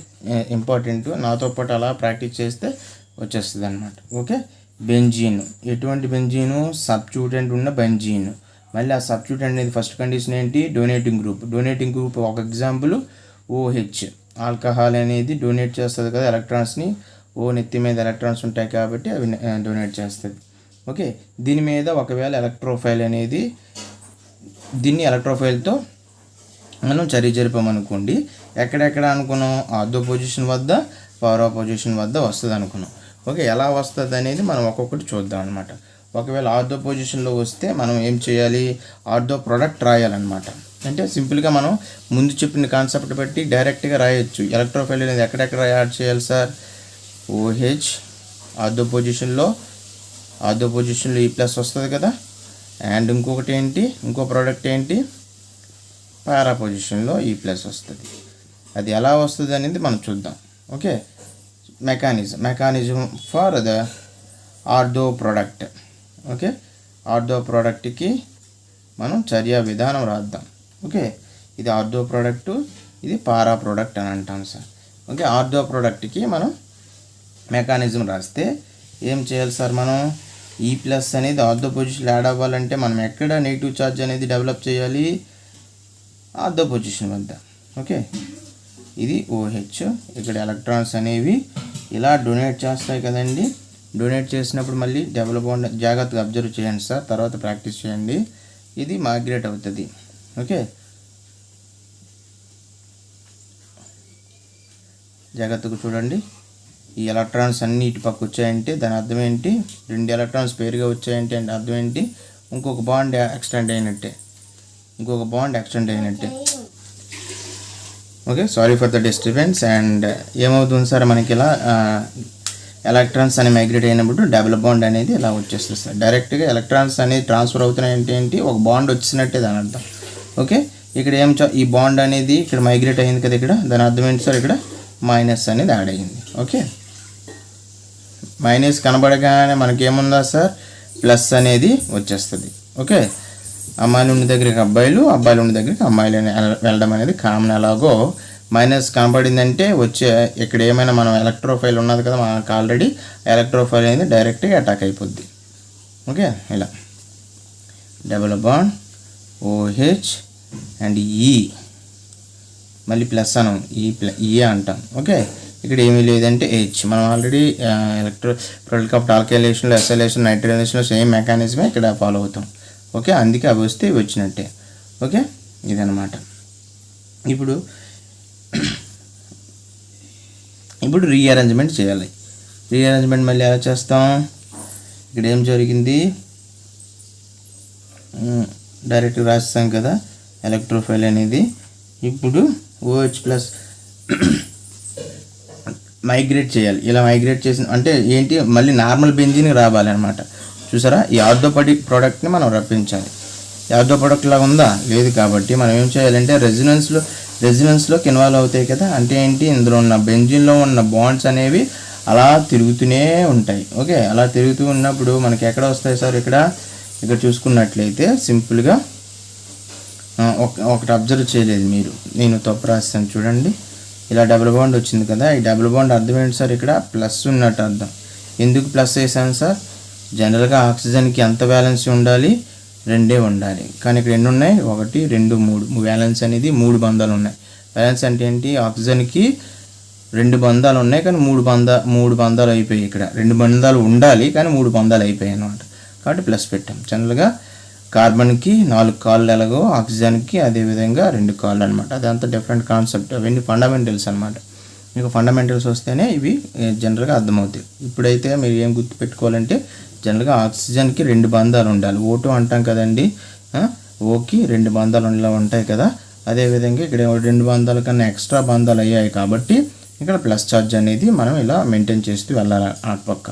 ఇంపార్టెంట్. నాతో పాటు అలా ప్రాక్టీస్ చేస్తే వచ్చేస్తుంది అన్నమాట. ఓకే, బెంజీన్, ఎటువంటి బెంజీను? సబ్స్టిట్యూటెంట్ ఉన్న బెంజీన్. మళ్ళీ ఆ సబ్స్టిట్యూటెంట్ అనేది ఫస్ట్ కండిషన్ ఏంటి? Donating group. డొనేటింగ్ గ్రూప్ ఒక ఎగ్జాంపుల్ OH, ఆల్కహాల్ అనేది డొనేట్ చేస్తుంది కదా ఎలక్ట్రాన్స్ని. నెత్తి మీద ఎలక్ట్రాన్స్ ఉంటాయి కాబట్టి అవి డొనేట్ చేస్తుంది. ఓకే, దీని మీద ఒకవేళ ఎలక్ట్రోఫైల్ అనేది దీన్ని ఎలక్ట్రోఫైల్తో మనం జరిపామనుకోండి, ఎక్కడెక్కడ అనుకున్నాం? ఆర్థో పొజిషన్ వద్ద, పారా పొజిషన్ వద్ద వస్తుంది అనుకున్నాం. ఓకే, ఎలా వస్తుంది అనేది మనం ఒక్కొక్కటి చూద్దాం అనమాట. ఒకవేళ ఆర్థో పొజిషన్లో వస్తే మనం ఏం చేయాలి? ఆర్థో ప్రోడక్ట్ రాయాలన్నమాట. అంటే సింపుల్గా మనం ముందు చెప్పిన కాన్సెప్ట్ బట్టి డైరెక్ట్గా రాయొచ్చు. ఎలక్ట్రోఫైల్ అనేది ఎక్కడెక్కడ యాడ్ చేయాలి సార్? OH ఆర్థో పొజిషన్లో E+ వస్తుంది కదా. అండ్ ఇంకొకటి ఏంటి? ఇంకో ప్రోడక్ట్ ఏంటి? పారా పొజిషన్లో E+ వస్తుంది. అది ఎలా వస్తుంది అనేది మనం చూద్దాం. Okay, mechanism for the ortho product. Okay, ortho ప్రోడక్ట్కి మనం చర్య విధానం రాద్దాం. ఓకే, ఇది ఆర్థో ప్రోడక్ట్, ఇది పారా ప్రోడక్ట్ అని అంటాం సార్. ఓకే, ఆర్థో ప్రోడక్ట్కి మనం మెకానిజం రాస్తే ఏం చేయాలి సార్? మనం E+ అనేది ఆర్థో పొజిషన్ యాడ్ అవ్వాలంటే మనం ఎక్కడ నెగిటివ్ ఛార్జ్ అనేది డెవలప్ చేయాలి? ఆర్థో పొజిషన్ వద్ద. ఓకే, ఇది OH. ఇక్కడ ఎలక్ట్రాన్స్ అనేవి ఇలా డొనేట్ చేస్తాయి కదండి. డొనేట్ చేసినప్పుడు మళ్ళీ డబుల్ బాండ్ జాగ్రత్తగా అబ్జర్వ్ చేయండి సార్, తర్వాత ప్రాక్టీస్ చేయండి. ఇది మైగ్రేట్ అవుతుంది. ఓకే, జాగ్రత్తగా చూడండి. ఈ ఎలక్ట్రాన్స్ అన్నీ ఇటు పక్క వచ్చాయంటే దాని అర్థం ఏంటి? 2 ఎలక్ట్రాన్స్ పేరుగా వచ్చాయంటే అంటే అర్థం ఏంటి? ఇంకొక బాండ్ ఎక్స్టెండ్ అయినట్టే. Okay, sorry for the disturbance. And ఏమవుతుంది సార్, మనకి ఇలా ఎలక్ట్రాన్స్ అనేవి మైగ్రేట్ అయినప్పుడు డబుల్ బాండ్ అనేది ఇలా వచ్చేస్తుంది సార్. డైరెక్ట్గా ఎలక్ట్రాన్స్ అనేది ట్రాన్స్ఫర్ అవుతున్నాయి ఏంటి? ఒక బాండ్ వచ్చినట్టే దాని అర్థం. ఓకే, ఇక్కడ ఈ బాండ్ అనేది ఇక్కడ మైగ్రేట్ అయింది కదా, ఇక్కడ దాని అర్థం ఏంటి సార్? ఇక్కడ మైనస్ అనేది యాడ్ అయ్యింది. ఓకే, మైనస్ కనబడగానే మనకేముందా సార్? ప్లస్ అనేది వచ్చేస్తుంది. ఓకే, అమ్మాయిలు ఉన్న దగ్గరికి అబ్బాయిలు, అబ్బాయిలు ఉన్న దగ్గరికి అమ్మాయిలు వెళ్ళడం అనేది కామన్. ఎలాగో మైనస్ కనబడిందంటే వచ్చే ఇక్కడ ఏమైనా మనం ఎలక్ట్రోఫైల్ ఉన్నది కదా మనకు ఆల్రెడీ, ఎలక్ట్రోఫైల్ అనేది డైరెక్ట్గా అటాక్ అయిపోద్ది. ఓకే, ఇలా double bond OH and E, మళ్ళీ ప్లస్ అనం E అంటాం. ఓకే, ఇక్కడ ఏమీ లేదంటే H. మనం ఆల్రెడీ ప్రోడక్ట్ ఆల్కైలేషన్లో, ఎస్ఐలేషన్, నైట్రైలేషన్లో సేమ్ మెకానిజమే ఇక్కడ ఫాలో అవుతాం. ఓకే, అందుకే అవి వస్తే ఇవి వచ్చినట్టే. ఓకే, ఇదన్నమాట. ఇప్పుడు రీఅరేంజ్మెంట్ చేయాలి. రీఅరేంజ్మెంట్ మళ్ళీ ఎలా చేస్తాం? ఇక్కడ ఏం జరిగింది? డైరెక్ట్గా రాస్తాం కదా ఎలక్ట్రోఫైల్ అనేది. ఇప్పుడు OH+ మైగ్రేట్ చేయాలి. ఇలా మైగ్రేట్ చేసిన అంటే ఏంటి? మళ్ళీ నార్మల్ బెంజీన్ రావాలి అనమాట. చూసారా, ఈ ఆర్థో ప్రోడక్ట్ని మనం రప్పించాలి. ఆర్థో ప్రోడక్ట్ లాగా ఉందా? లేదు. కాబట్టి మనం ఏం చేయాలంటే రెజినెన్స్లోకి ఇన్వాల్వ్ అవుతాయి కదా. అంటే ఏంటి? ఇందులో ఉన్న బెంజీన్లో ఉన్న బాండ్స్ అనేవి అలా తిరుగుతూనే ఉంటాయి. ఓకే, అలా తిరుగుతూ ఉన్నప్పుడు మనకి ఎక్కడ వస్తాయి సార్? ఇక్కడ చూసుకున్నట్లయితే సింపుల్గా ఒకటి అబ్జర్వ్ చేయలేదు మీరు, నేను తప్పు రాస్తాను చూడండి. ఇలా డబుల్ బాండ్ వచ్చింది కదా, ఈ డబుల్ బాండ్ అర్థం ఏంటి సార్? ఇక్కడ ప్లస్ ఉన్నట్టు అర్థం. ఎందుకు ప్లస్ వేసాను సార్? జనరల్గా ఆక్సిజన్కి ఎంత బ్యాలెన్స్ ఉండాలి? 2 ఉండాలి. కానీ ఇక్కడ ఎన్ని ఉన్నాయి? 1 2 3. బ్యాలెన్స్ అనేది 3 బంధాలు ఉన్నాయి. బ్యాలెన్స్ అంటే ఏంటి? ఆక్సిజన్కి 2 బంధాలు ఉన్నాయి కానీ 3 బంధాలు అయిపోయాయి. ఇక్కడ 2 బంధాలు ఉండాలి కానీ 3 బంధాలు అయిపోయాయి అన్నమాట. కాబట్టి ప్లస్ పెట్టాం. జనరల్గా కార్బన్కి 4 కాళ్ళు ఎలాగో ఆక్సిజన్కి అదేవిధంగా 2 కాళ్ళు అనమాట. అదంతా డిఫరెంట్ కాన్సెప్ట్, అవన్నీ ఫండమెంటల్స్ అనమాట. మీకు ఫండమెంటల్స్ వస్తేనే ఇవి జనరల్గా అర్థమవుతాయి. ఇప్పుడైతే మీరు ఏం గుర్తుపెట్టుకోవాలంటే జనరల్గా ఆక్సిజన్కి 2 బంధాలు ఉండాలి. O2 అంటాం కదండి, ఓకి 2 బంధాలు ఉంటాయి కదా. అదేవిధంగా ఇక్కడ 2 బంధాల కన్నా ఎక్స్ట్రా బంధాలు అయ్యాయి కాబట్టి ఇక్కడ ప్లస్ ఛార్జ్ అనేది మనం ఇలా మెయింటైన్ చేస్తూ వెళ్ళాలి అటుపక్క.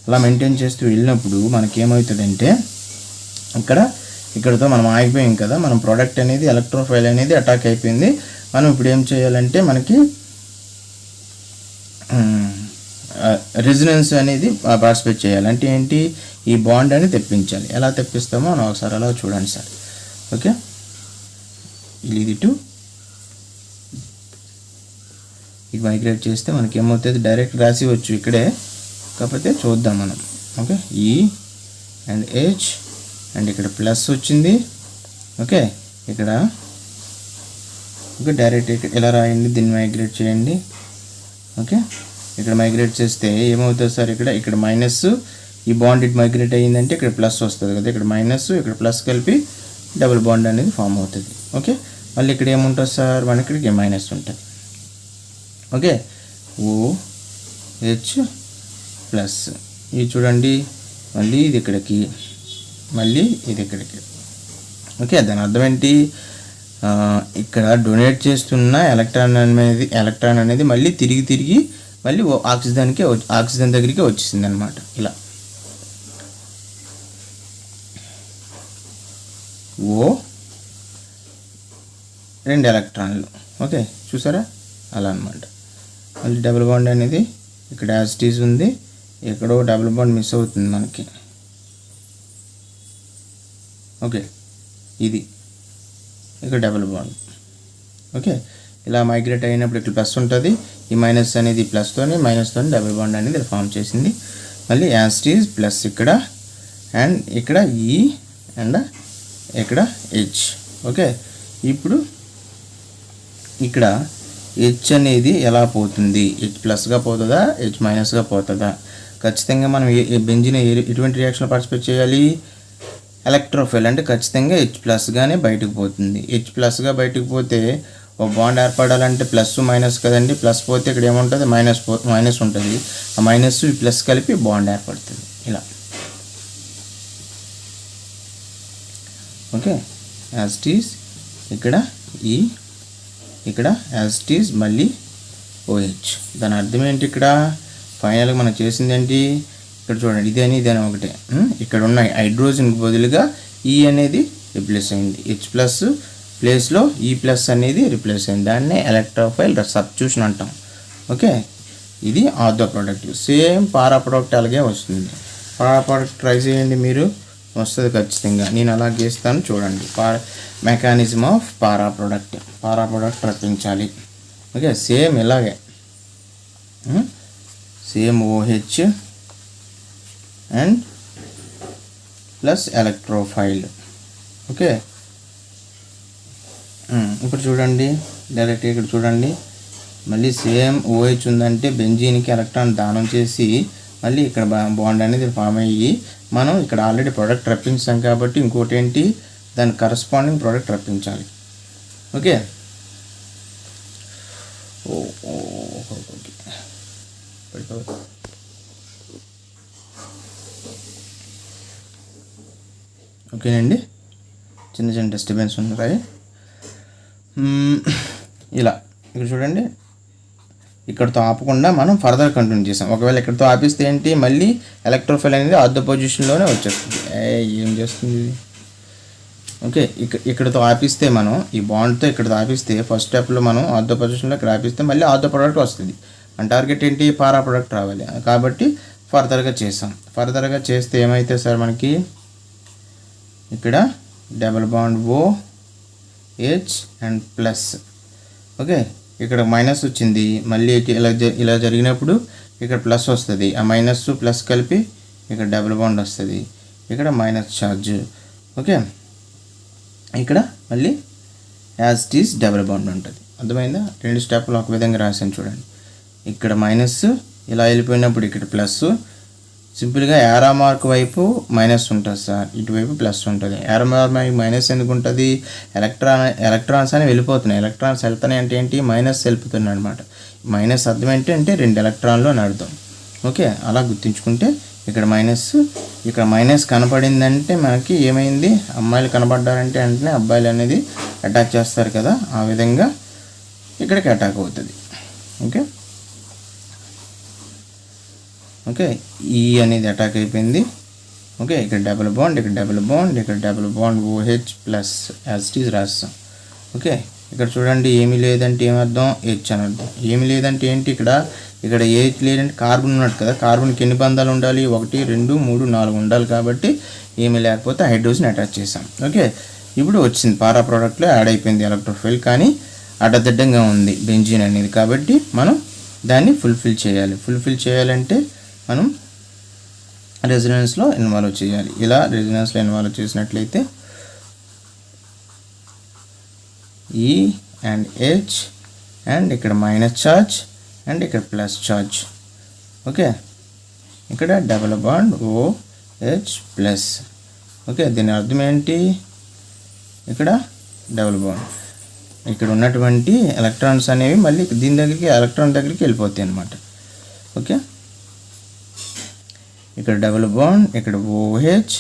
అలా మెయింటైన్ చేస్తూ వెళ్ళినప్పుడు మనకేమవుతుందంటే ఇక్కడతో మనం ఆగిపోయాం కదా, మనం ప్రోడక్ట్ అనేది ఎలక్ట్రోఫైల్ అనేది అటాక్ అయిపోయింది. మనం ఇప్పుడు ఏం చేయాలంటే మనకి రెజినెన్స్ అనేది పార్టిసిపేట్ చేయాలి. అంటే ఏంటి? ఈ బాండ్ అనేది తెప్పించాలి. ఎలా తెప్పిస్తామో మనం ఒకసారి అలా చూడండి సార్. ఓకే, ఇది టు ఇది మైగ్రేట్ చేస్తే మనకి ఏమవుతుంది? డైరెక్ట్ రాసివచ్చు ఇక్కడే, కాకపోతే చూద్దాం మనం. ఓకే, ఈ అండ్ హెచ్ అండ్ ఇక్కడ ప్లస్ వచ్చింది. ఓకే, ఇక్కడ డైరెక్ట్ ఇలా రాయండి, దీన్ని మైగ్రేట్ చేయండి. ఓకే, ఇక్కడ మైగ్రేట్ చేస్తే ఏమవుతుంది సార్? ఇక్కడ మైనస్, ఈ బాండ్ ఇటు మైగ్రేట్ అయ్యిందంటే ఇక్కడ ప్లస్ వస్తుంది కదా, ఇక్కడ మైనస్ ఇక్కడ ప్లస్ కలిపి డబుల్ బాండ్ అనేది ఫామ్ అవుతుంది. ఓకే, మళ్ళీ ఇక్కడ ఏముంటుంది సార్? మనకి ఇక్కడికి మైనస్ ఉంటుంది. ఓకే, OH ప్లస్, ఇది చూడండి, మళ్ళీ ఇది ఇక్కడికి, మళ్ళీ ఇది ఇక్కడికి. ఓకే, దాని అర్థం ఏంటి? ఇక్కడ డొనేట్ చేస్తున్న ఎలక్ట్రాన్ అనేది మళ్ళీ తిరిగి మళ్ళీ ఆక్సిజన్ దగ్గరికి వచ్చేసింది అనమాట. ఇలా రెండు ఎలక్ట్రాన్లు. ఓకే, చూసారా? అలా అనమాట. మళ్ళీ డబుల్ బాండ్ అనేది ఇక్కడ యాజిటీస్ ఉంది, ఎక్కడో డబుల్ బాండ్ మిస్ అవుతుంది మనకి. ఓకే, ఇది ఇక్కడ డబుల్ బాండ్. ఓకే, ఇలా మైగ్రేట్ అయినప్పుడు ఇక్కడ ప్లస్ ఉంటుంది, ఈ మైనస్ అనేది మైనస్తోని డబుల్ బాండ్ అనేది ఫామ్ చేసింది. మళ్ళీ యాజిటీస్ ప్లస్ ఇక్కడ అండ్ ఇక్కడ ఈ అండ్ ఇక్కడ హెచ్. ఓకే, ఇప్పుడు ఇక్కడ హెచ్ అనేది ఎలా పోతుంది? హెచ్ ప్లస్గా పోతుందా, హెచ్ మైనస్గా పోతుందా? ఖచ్చితంగా మనం బెంజిన్ ఎటువంటి రియాక్షన్ పార్టిసిపేట్ చేయాలి? ఎలక్ట్రోఫైల్ అంటే ఖచ్చితంగా హెచ్ ప్లస్గానే బయటకు పోతుంది. హెచ్ ప్లస్గా బయటకు పోతే ఒక బాండ్ ఏర్పడాలంటే ప్లస్ మైనస్ కదండి, ప్లస్ పోతే ఇక్కడ ఏముంటుంది? మైనస్ ఉంటుంది. ఆ మైనస్ ఈ ప్లస్ కలిపి బాండ్ ఏర్పడుతుంది ఇలా. ఓకే, యాజ్ ఇట్ ఈజ్ ఇక్కడ ఈ ఇక్కడ యాజ్ ఇట్ ఈజ్ మళ్ళీ OH. దాని అర్థం ఏంటి? ఇక్కడ ఫైనల్గా మనం చేసింది ఏంటి? ఇక్కడ చూడండి, ఇదని ఒకటే. ఇక్కడ ఉన్న హైడ్రోజన్కి బదులుగా ఈ అనేది రిప్లేస్ అయింది. హెచ్ ప్లస్ ప్లేస్లో ఈ ప్లస్ అనేది రిప్లేస్ అయింది. దాన్నే ఎలక్ట్రోఫైల్ సబ్స్టిట్యూషన్ అంటాం. ఓకే, ఇది ఆర్థో ప్రోడక్ట్. సేమ్ పారా ప్రోడక్ట్ అలాగే వస్తుంది. పారా ప్రోడక్ట్ ట్రై చేయండి, మీరు వస్తుంది ఖచ్చితంగా. నేను అలా గీస్తాను చూడండి. మెకానిజం ఆఫ్ పారా ప్రోడక్ట్ రప్పించాలి. ఓకే, సేమ్ ఇలాగే same OH and plus electrophile. Okay, ఇప్పుడు చూడండి డైరెక్ట్ ఇక్కడ చూడండి, మళ్ళీ సేమ్ OH ఉందంటే బెంజీన్కి ఎలక్ట్రాన్ దానం చేసి మళ్ళీ ఇక్కడ బాండ్ అనేది ఫామ్ అయ్యి మనం ఇక్కడ ఆల్రెడీ ప్రోడక్ట్ రప్పించాం కాబట్టి ఇంకోటి ఏంటి? దాని కరస్పాండింగ్ ప్రోడక్ట్ రప్పించాలి. ఓకే, ఓకేనండి, చిన్న డిస్టర్బెన్స్ ఉన్నాయి. ఇలా ఇక్కడ చూడండి, ఇక్కడతో ఆపకుండా మనం ఫర్దర్ కంటిన్యూ చేసాం. ఒకవేళ ఇక్కడతో ఆపిస్తే ఏంటి? మళ్ళీ ఎలక్ట్రోఫైల్ అనేది అర్ధ పొజిషన్లోనే వచ్చేస్తుంది. ఏం చేస్తుంది? ఓకే, ఇక్కడతో ఆపిస్తే మనం ఈ బాండ్తో ఇక్కడతో ఆపిస్తే ఫస్ట్ స్టెప్లో మనం అర్ధ పొజిషన్లో ఇక్కడ ఆపిస్తే మళ్ళీ అర్ధ ప్రోడక్ట్ వస్తుంది. మన టార్గెట్ ఏంటి, పారా ప్రోడక్ట్ రావాలి. కాబట్టి ఫర్దర్గా చేసాం. ఫర్దర్గా చేస్తే ఏమైతే సార్ మనకి ఇక్కడ double bond OH and plus. Okay, ఇక్కడ మైనస్ వచ్చింది, మళ్ళీ ఇలా జరిగినప్పుడు ఇక్కడ ప్లస్ వస్తుంది. ఆ మైనస్ ప్లస్ కలిపి ఇక్కడ డబుల్ బాండ్ వస్తుంది, ఇక్కడ మైనస్ ఛార్జ్. ఓకే, ఇక్కడ మళ్ళీ as it is double bond ఉంటుంది. అర్థమైందా? 2 స్టెప్లు ఒక విధంగా రాసాను చూడండి. ఇక్కడ మైనస్ ఇలా వెళ్ళిపోయినప్పుడు ఇక్కడ ప్లస్. సింపుల్గా యారో మార్క్ వైపు మైనస్ ఉంటుంది సార్, ఇటువైపు ప్లస్ ఉంటుంది. యారో మార్క్ మైనస్ ఎందుకు ఉంటుంది, ఎలక్ట్రాన్స్ అని వెళ్ళిపోతున్నాయి. ఎలక్ట్రాన్స్ వెళ్తున్నాయి అంటే ఏంటి, మైనస్ వెళ్ళిపోతున్నాయి అనమాట. మైనస్ అర్థం ఏంటంటే 2 ఎలక్ట్రాన్లు అని అర్థం. ఓకే, అలా గుర్తుంచుకుంటే ఇక్కడ మైనస్ కనపడిందంటే మనకి ఏమైంది, అమ్మాయిలు కనపడ్డారంటే వెంటనే అబ్బాయిలు అనేది అటాక్ చేస్తారు కదా, ఆ విధంగా ఇక్కడికి అటాక్ అవుతుంది. ఓకే ఓకే, ఈ అనేది అటాక్ అయిపోయింది. ఓకే, ఇక్కడ డబుల్ బాండ్, ఇక్కడ డబుల్ బాండ్, ఇక్కడ double bond OH plus as it is రాస్తాం. ఓకే, ఇక్కడ చూడండి, ఏమీ లేదంటే ఏమర్థం, H అని అర్థం. ఏమీ లేదంటే ఏంటి, ఇక్కడ H లేదంటే కార్బన్ ఉన్నట్టు కదా. కార్బన్కి ఎన్ని బంధాలు ఉండాలి, 1 2 3 4 ఉండాలి. కాబట్టి ఏమీ లేకపోతే హైడ్రోజన్ అటాచ్ చేసాం. ఓకే, ఇప్పుడు వచ్చింది పారా ప్రోడక్ట్లో యాడ్ అయిపోయింది ఎలక్ట్రోఫైల్, కానీ అడ్డదిడ్డంగా ఉంది బెంజీన్ అనేది. కాబట్టి మనం దాన్ని ఫుల్ఫిల్ చేయాలంటే మనం రెజొనెన్స్లో ఇన్వాల్వ్ చేయాలి. ఇలా రెజొనెన్స్లో ఇన్వాల్వ్ చేసినట్లయితే E అండ్ H అండ్ ఇక్కడ మైనస్ ఛార్జ్ అండ్ ఇక్కడ ప్లస్ ఛార్జ్. ఓకే, ఇక్కడ double bond OH plus. Okay, దీని అర్థం ఏంటి, ఇక్కడ డబుల్ బాండ్, ఇక్కడ ఉన్నటువంటి ఎలక్ట్రాన్స్ అనేవి మళ్ళీ దీని దగ్గరికి ఎలక్ట్రాన్ దగ్గరికి వెళ్ళిపోతాయి అన్నమాట. ఓకే, ఇక్కడ డబుల్ బాండ్, ఇక్కడ OH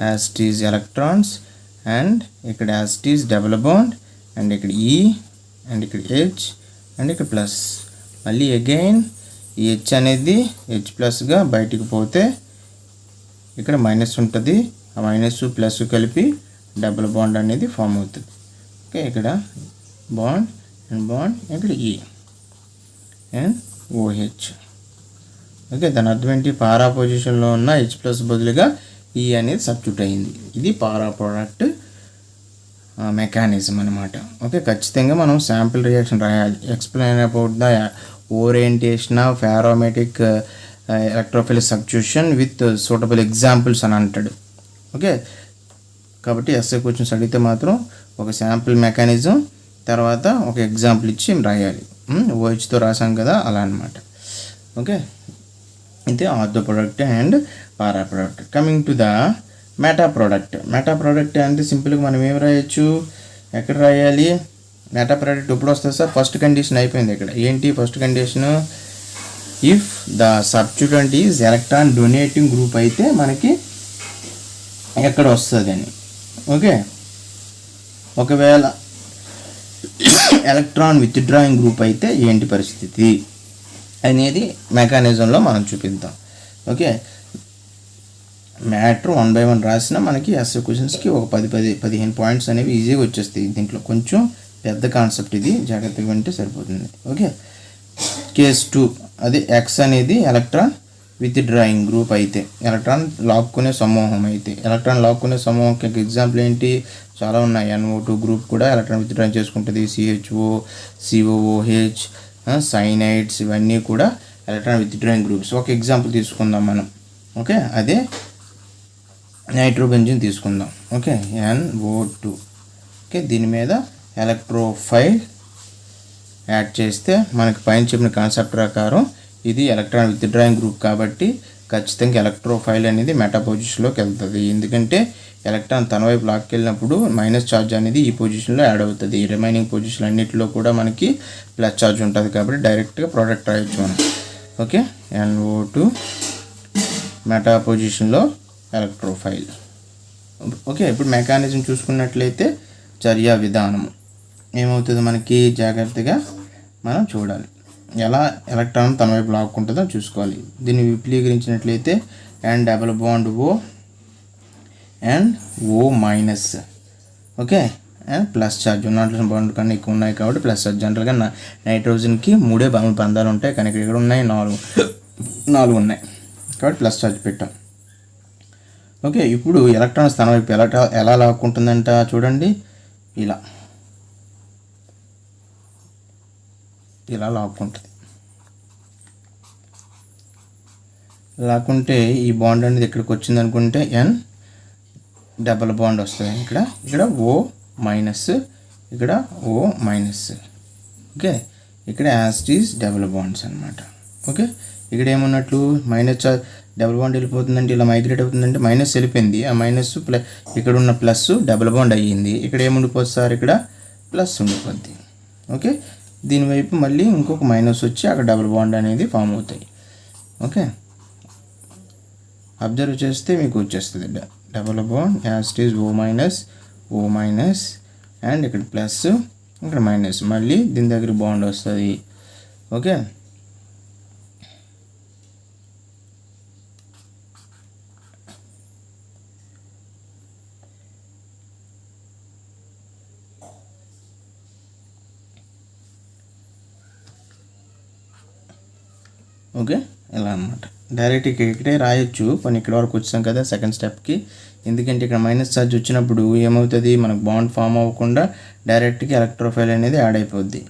as it is electrons, and ఇక్కడ as it is double bond, and ఇక్కడ E అండ్ ఇక్కడ H అండ్ ఇక్కడ ప్లస్. మళ్ళీ అగైన్ ఈ H అనేది H ప్లస్గా బయటికి పోతే ఇక్కడ మైనస్ ఉంటుంది. ఆ మైనస్ ప్లస్ కలిపి డబుల్ బాండ్ అనేది ఫామ్ అవుతుంది. ఓకే, ఇక్కడ బాండ్ అండ్ బాండ్, ఇక్కడ E అండ్ OH. ఓకే, దాని అర్థం ఏంటి, పారా పొజిషన్లో ఉన్న H ప్లస్ బదులుగా E అనేది సబ్స్టిట్యూట్ అయింది. ఇది పారా ప్రోడక్ట్ మెకానిజం అనమాట. ఓకే, ఖచ్చితంగా మనం శాంపిల్ రియాక్షన్ రాయాలి. Explain about the orientation of aromatic electrophile substitution with suitable examples అని అంటాడు. ఓకే, కాబట్టి ఎస్ఏ క్వశ్చన్స్ అడిగితే మాత్రం ఒక శాంపిల్ మెకానిజం తర్వాత ఒక ఎగ్జాంపుల్ ఇచ్చి రాయాలి. OHతో రాసాం కదా, అలా అనమాట. ఓకే, ఇది ortho product and para product. Coming to the meta product అంటే సింపుల్గా మనం ఏం రాయొచ్చు, ఎక్కడ రాయాలి, మెటా ప్రోడక్ట్ ఎప్పుడు వస్తుంది సార్, ఫస్ట్ కండిషన్ అయిపోయింది. ఇక్కడ ఏంటి first condition, if the substituent is electron donating group అయితే మనకి ఎక్కడ వస్తుంది అని. ఓకే, ఒకవేళ ఎలక్ట్రాన్ విత్డ్రాయింగ్ గ్రూప్ అయితే ఏంటి పరిస్థితి అనేది మెకానిజంలో మనం చూపిద్దాం. ఓకే, మ్యాటర్ 1 by 1 రాసినా మనకి ఎస్ఏ క్వశ్చన్స్కి ఒక 10-15 పాయింట్స్ అనేవి ఈజీగా వచ్చేస్తాయి. దీంట్లో కొంచెం పెద్ద కాన్సెప్ట్, ఇది జాగ్రత్తగా వింటే సరిపోతుంది. ఓకే, కేస్ 2 అది ఎక్స్ అనేది ఎలక్ట్రాన్ విత్డ్రాయింగ్ గ్రూప్ అయితే, ఎలక్ట్రాన్ లాక్కునే సమూహం అయితే. ఎలక్ట్రాన్ లాక్కునే సమూహంకి ఎగ్జాంపుల్ ఏంటి, చాలా ఉన్నాయి. NO2 గ్రూప్ కూడా ఎలక్ట్రాన్ విత్డ్రాయింగ్ చేసుకుంటుంది. CHO, COOH, సైనైడ్స్, ఇవన్నీ కూడా ఎలక్ట్రాన్ విత్డ్రాయింగ్ గ్రూప్స్. ఒక ఎగ్జాంపుల్ తీసుకుందాం మనం. ఓకే, అదే నైట్రోబెంజిన్ తీసుకుందాం. Okay, NO2. ఓకే, దీని మీద ఎలక్ట్రోఫైల్ యాడ్ చేస్తే మనకి పైన చెప్పిన కాన్సెప్ట్ ప్రకారం ఇది ఎలక్ట్రాన్ విత్డ్రాయింగ్ గ్రూప్ కాబట్టి ఖచ్చితంగా ఎలక్ట్రోఫైల్ అనేది మెటా పొజిషన్లోకి వెళ్తుంది. ఎందుకంటే ఎలక్ట్రాన్ తన వైపు లాక్కి వెళ్ళినప్పుడు మైనస్ ఛార్జ్ అనేది ఈ పొజిషన్లో యాడ్ అవుతుంది. రిమైనింగ్ పొజిషన్ అన్నింటిలో కూడా మనకి ప్లస్ ఛార్జ్ ఉంటుంది కాబట్టి డైరెక్ట్గా ప్రోడక్ట్ రాయొచ్చు మనం. ఓకే, NO2 మెటా పొజిషన్లో ఎలక్ట్రోఫైల్. ఓకే, ఇప్పుడు మెకానిజం చూసుకున్నట్లయితే చర్యా విధానం ఏమవుతుంది మనకి, జాగ్రత్తగా మనం చూడాలి. ఎలా ఎలక్ట్రాన్ తన వైపు లాక్కుంటుందో చూసుకోవాలి. దీన్ని విపులీకరించినట్లయితే and double bond O and O minus. Okay, and plus charge nitrogen bond కన్నా ఎక్కువ ఉన్నాయి కాబట్టి ప్లస్ ఛార్జ్. జనరల్గా నైట్రోజన్కి 3 బంధాలు ఉంటాయి, కానీ ఇక్కడ ఉన్నాయి 4 ఉన్నాయి కాబట్టి ప్లస్ ఛార్జ్ పెట్టాం. ఓకే, ఇప్పుడు ఎలక్ట్రాన్ స్థానం వైపు ఎలా లాక్కుంటుందంట చూడండి, ఇలా లాక్కుంటుంది. లాక్కుంటే ఈ బాండ్ అనేది ఇక్కడికి వచ్చింది అనుకుంటే N డబల్ బాండ్ వస్తుంది. ఇక్కడ O మైనస్, ఇక్కడ O మైనస్. ఓకే, ఇక్కడ యాస్టీస్ డబుల్ బాండ్స్ అనమాట. ఓకే, ఇక్కడ ఏమన్నట్లు మైనస్ డబుల్ బాండ్ వెళ్ళిపోతుందంటే ఇలా మైగ్రేట్ అవుతుందంటే మైనస్ వెళ్ళిపోయింది, ఆ మైనస్ ఇక్కడ ఉన్న ప్లస్ డబుల్ బాండ్ అయ్యింది. ఇక్కడ ఏముండిపోతుంది సార్, ఇక్కడ ప్లస్ ఉండిపోద్ది. ఓకే, దీనివైపు మళ్ళీ ఇంకొక మైనస్ వచ్చి అక్కడ డబుల్ బాండ్ అనేది ఫామ్ అవుతాయి. ఓకే, అబ్జర్వ్ చేస్తే మీకు వచ్చేస్తుంది double bond as it is O minus and ఇక్కడ ప్లస్, ఇక్కడ మైనస్, మళ్ళీ దీని దగ్గర బాండ్ వస్తుంది. ఓకే, ఓకే ఇలా అనమాట. డైరెక్ట్ ఇక్కడే రాయొచ్చు, కొన్ని ఇక్కడ వరకు వచ్చాం కదా సెకండ్ స్టెప్కి. ఎందుకంటే ఇక్కడ మైనస్ ఛార్జ్ వచ్చినప్పుడు ఏమవుతుంది, మనకు బాండ్ ఫామ్ అవ్వకుండా డైరెక్ట్గా ఎలక్ట్రోఫైల్ అనేది యాడ్ అయిపోద్ది.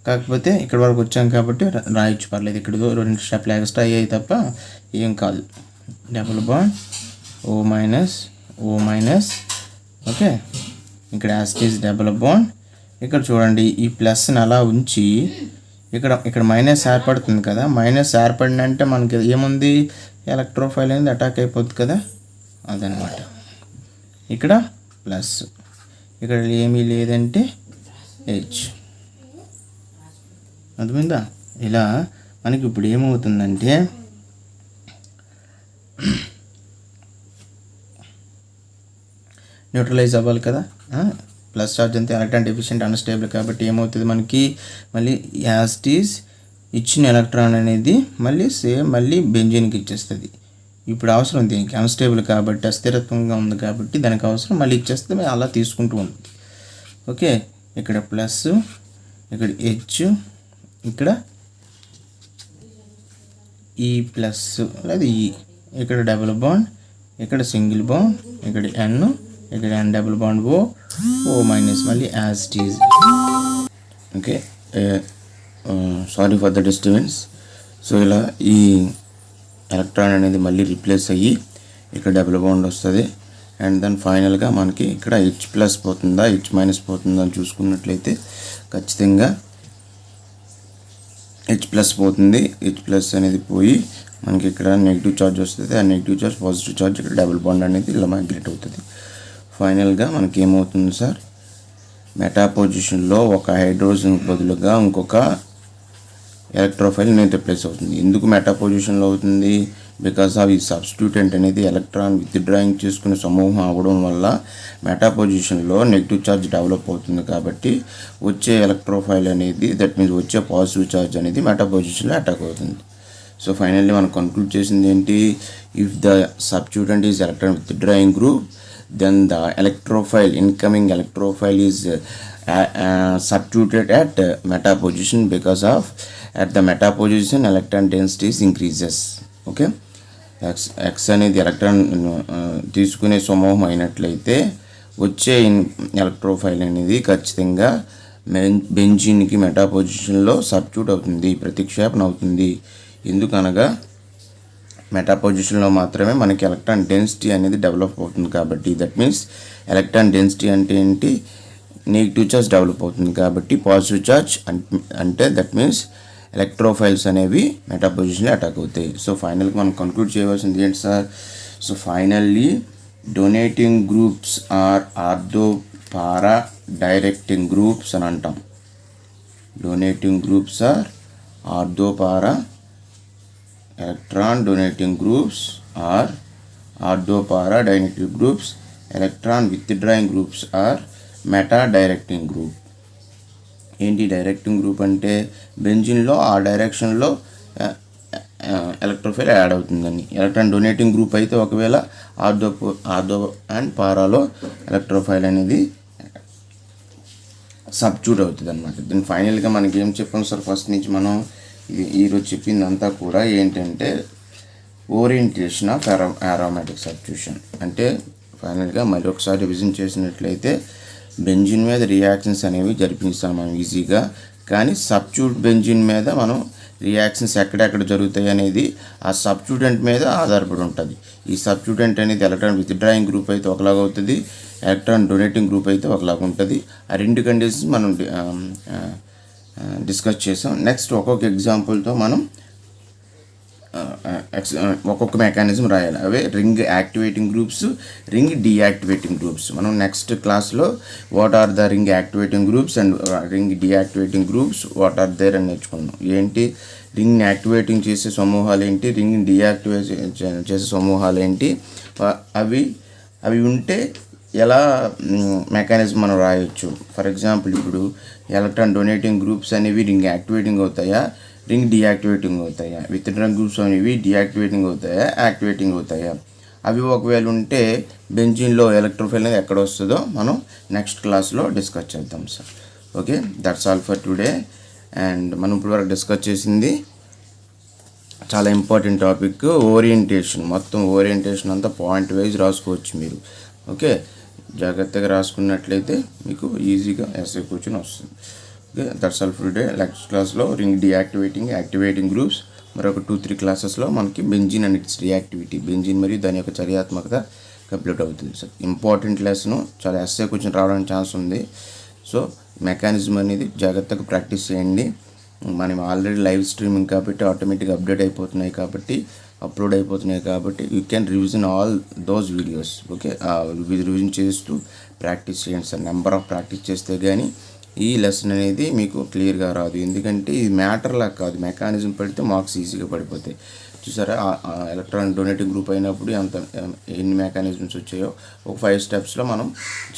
కాకపోతే ఇక్కడ వరకు వచ్చాం కాబట్టి రాయొచ్చు, పర్లేదు. ఇక్కడ 2 స్టెప్లు ఎక్స్ట్రా అయ్యాయి తప్ప ఏం కాదు. Double bond O minus. Okay, ఇక్కడ యాస్టీస్ డబుల్ బాండ్. ఇక్కడ చూడండి ఈ ప్లస్ని అలా ఉంచి ఇక్కడ మైనస్ ఏర్పడుతుంది కదా, మైనస్ ఏర్పడినంటే మనకి ఏముంది, ఎలక్ట్రోఫైల్ అనేది అటాక్ అయిపోద్ది కదా, అదనమాట. ఇక్కడ ప్లస్, ఇక్కడ ఏమీ లేదంటే H. అర్థమైందా? ఇలా మనకి ఇప్పుడు ఏమవుతుందంటే న్యూట్రలైజ్ అవ్వాలి కదా. ప్లస్ ఛార్జ్ అంతే ఎలక్ట్రాన్ డెఫిషియెంట్ అన్స్టేబుల్ కాబట్టి ఏమవుతుంది మనకి, మళ్ళీ యాస్టీస్ ఇచ్చిన ఎలక్ట్రాన్ అనేది మళ్ళీ బెంజీన్కి ఇచ్చేస్తుంది. ఇప్పుడు అవసరం దీనికి, అన్స్టేబుల్ కాబట్టి అస్థిరత్వంగా ఉంది కాబట్టి దానికి అవసరం, మళ్ళీ ఇచ్చేస్తే అలా తీసుకుంటూ ఉంటుంది. ఓకే, ఇక్కడ ప్లస్, ఇక్కడ H, ఇక్కడ E ప్లస్ లేదా E, ఇక్కడ డబుల్ బాండ్, ఇక్కడ సింగిల్ బాండ్, ఇక్కడ N, ఇక్కడ N double bond O minus, మళ్ళీ as it is. Okay, sorry for the disturbance. So ఇలా ఈ ఎలక్ట్రాన్ అనేది మళ్ళీ రీప్లేస్ అయ్యి ఇక్కడ డబుల్ బాండ్ వస్తుంది. అండ్ దెన్ ఫైనల్గా మనకి ఇక్కడ H ప్లస్ పోతుందా H మైనస్ పోతుందా అని చూసుకున్నట్లయితే ఖచ్చితంగా H ప్లస్ పోతుంది. H ప్లస్ అనేది పోయి మనకి ఇక్కడ నెగిటివ్ ఛార్జ్ వస్తుంది, ఆ నెగిటివ్ ఛార్జ్ పాజిటివ్ ఛార్జ్ ఇక్కడ డబుల్ బాండ్ అనేది ఇలా మైగ్రేట్ అవుతుంది. ఫైనల్గా మనకి ఏమవుతుంది సార్, మెటా పొజిషన్లో ఒక హైడ్రోజన్ బదులుగా ఇంకొక ఎలక్ట్రోఫైల్ అనేది రిప్లేస్ అవుతుంది. ఎందుకు మెటా పొజిషన్లో అవుతుంది, బికాస్ ఆఫ్ ఈ సబ్స్టిట్యూటెంట్ అనేది ఎలక్ట్రాన్ విత్డ్రాయింగ్ చేసుకునే సమూహం అవ్వడం వల్ల మెటా పొజిషన్లో నెగిటివ్ ఛార్జ్ డెవలప్ అవుతుంది. కాబట్టి వచ్చే ఎలక్ట్రోఫైల్ అనేది, దట్ మీన్స్ వచ్చే పాజిటివ్ ఛార్జ్ అనేది మెటా పొజిషన్లో అటాక్ అవుతుంది. సో ఫైనల్లీ మనం కన్క్లూడ్ చేసింది ఏంటి, if the substituent is electron withdrawing group, then the incoming electrophile is substituted at meta position, because of at the meta position electron density increases. Okay, x అనేది ఎలక్ట్రాన్ తీసుకునే సమూహం అయినట్లయితే వచ్చే ఎలక్ట్రోఫైల్ అనేది ఖచ్చితంగా బెంజీన్కి మెటా పొజిషన్లో సబ్స్టిట్యూట్ అవుతుంది, ప్రతిక్షేపణ అవుతుంది. ఎందుకనగా మెటా పొజిషన్లో మాత్రమే మనకి ఎలక్ట్రాన్ డెన్సిటీ అనేది డెవలప్ అవుతుంది. కాబట్టి దట్ మీన్స్ ఎలక్ట్రాన్ డెన్సిటీ అంటే ఏంటి, నెగిటివ్ ఛార్జ్ డెవలప్ అవుతుంది. కాబట్టి పాజిటివ్ ఛార్జ్ అంటే దట్ మీన్స్ ఎలక్ట్రోఫైల్స్ అనేవి మెటా పొజిషన్లో అటాక్ అవుతాయి. సో ఫైనల్గా మనం కన్క్లూడ్ చేయవలసింది ఏంటి sir, so finally donating groups are ortho para directing groups అని అంటాం. Donating groups are ortho para electron donating groups are ortho para directing groups, electron withdrawing groups are meta directing group. ఏంటి డైరెక్టింగ్ గ్రూప్ అంటే బెంజిన్లో ఆ డైరెక్షన్లో ఎలక్ట్రోఫైల్ యాడ్ అవుతుందని. ఎలక్ట్రాన్ డొనేటింగ్ గ్రూప్ అయితే ఒకవేళ ఆర్థో అండ్ పారాలో ఎలక్ట్రోఫైల్ అనేది సబ్స్టిట్యూట్ అవుతుంది అనమాట. దీని ఫైనల్గా మనకి ఏం చెప్పాం సార్, ఫస్ట్ నుంచి మనం ఈరోజు చెప్పిందంతా కూడా ఏంటంటే ఓరియంటేషన్ ఆఫ్ అరోమాటిక్ సబ్స్టిట్యూషన్. అంటే ఫైనల్గా మళ్ళీ ఒకసారి రివిజన్ చేసినట్లయితే బెంజిన్ మీద రియాక్షన్స్ అనేవి జరిపిస్తాం మనం ఈజీగా, కానీ సబ్స్టిట్యూట్ బెంజిన్ మీద మనం రియాక్షన్స్ ఎక్కడెక్కడ జరుగుతాయి అనేది ఆ సబ్స్టిట్యూటెంట్ మీద ఆధారపడి ఉంటుంది. ఈ సబ్స్టిట్యూటెంట్ అనేది ఎలక్ట్రాన్ విత్డ్రాయింగ్ గ్రూప్ అయితే ఒకలాగా అవుతుంది, ఎలక్ట్రాన్ డొనేటింగ్ గ్రూప్ అయితే ఒకలాగా ఉంటుంది. ఆ రెండు కండిషన్స్ మనం డిస్కస్ చేసాం. నెక్స్ట్ ఒక్కొక్క ఎగ్జాంపుల్తో మనం ఒక్కొక్క మెకానిజం రాయాలి. అవే ring activating groups, ring deactivating groups. మనం నెక్స్ట్ క్లాస్లో what are the ring activating groups and ring deactivating groups what are there అని నేర్చుకున్నాం. ఏంటి రింగ్ యాక్టివేటింగ్ చేసే సమూహాలు ఏంటి, రింగ్ డీయాక్టివేట్ చేసే సమూహాలు ఏంటి, అవి ఉంటే ఎలా మెకానిజం మనం రాయొచ్చు. ఫర్ ఎగ్జాంపుల్ ఇప్పుడు ఎలక్ట్రాన్ డొనేటింగ్ గ్రూప్స్ అనేవి రింగ్ యాక్టివేటింగ్ అవుతాయా, రింగ్ డీయాక్టివేటింగ్ అవుతాయా, విత్డ్రాయింగ్ గ్రూప్స్ అనేవి డీయాక్టివేటింగ్ అవుతాయా, యాక్టివేటింగ్ అవుతాయా. అవి ఒకవేళ ఉంటే బెంజిన్లో ఎలక్ట్రోఫైల్ అనేది ఎక్కడ వస్తుందో మనం నెక్స్ట్ క్లాస్లో డిస్కస్ చేద్దాం sir. Okay, that's all for today. And మనం ఇప్పటివరకు డిస్కస్ చేసింది చాలా ఇంపార్టెంట్ టాపిక్ ఓరియంటేషన్. మొత్తం ఓరియంటేషన్ అంతా పాయింట్ వైజ్ రాసుకోవచ్చు మీరు. ఓకే, జాగ్రత్తగా రాసుకున్నట్లయితే మీకు ఈజీగా ఎస్ఏ క్వశ్చన్ వస్తుంది. Okay, that's all for today. Next క్లాస్లో రింగ్ డీయాక్టివేటింగ్, యాక్టివేటింగ్ గ్రూప్స్, మరొక 2-3 క్లాసెస్లో మనకి benzene and it's reactivity, benzene మరియు దాని యొక్క చర్యాత్మకత కంప్లీట్ అవుతుంది సార్. ఇంపార్టెంట్ లెసన్, చాలా ఎస్ఏ క్వశ్చన్ రావడానికి ఛాన్స్ ఉంది. సో మెకానిజం అనేది జాగ్రత్తగా ప్రాక్టీస్ చేయండి. మనం ఆల్రెడీ లైవ్ స్ట్రీమింగ్ కాబట్టి ఆటోమేటిక్గా అప్లోడ్ అయిపోతున్నాయి కాబట్టి you can revision all those videos. Okay, revision చేస్తూ ప్రాక్టీస్ చేయండి సార్. నెంబర్ ఆఫ్ ప్రాక్టీస్ చేస్తే కానీ ఈ లెసన్ అనేది మీకు క్లియర్గా రాదు. ఎందుకంటే ఇది మ్యాటర్లా కాదు, మెకానిజం పడితే మార్క్స్ ఈజీగా పడిపోతాయి. చూసారా, ఎలక్ట్రాన్ డొనేటింగ్ గ్రూప్ అయినప్పుడు ఎన్ని మెకానిజమ్స్ వచ్చాయో ఒక 5 స్టెప్స్లో మనం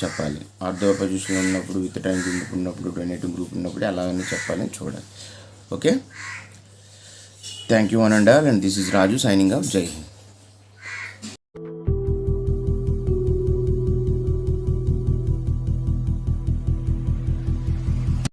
చెప్పాలి. ఆర్థో పొజిషన్ ఉన్నప్పుడు, విత్డ్రాయింగ్ గ్రూప్ ఉన్నప్పుడు, డొనేటింగ్ గ్రూప్ ఉన్నప్పుడు అలాగనే చెప్పాలని చూడాలి. Okay, thank you one and all, and this is Raju signing off. జై హింద్.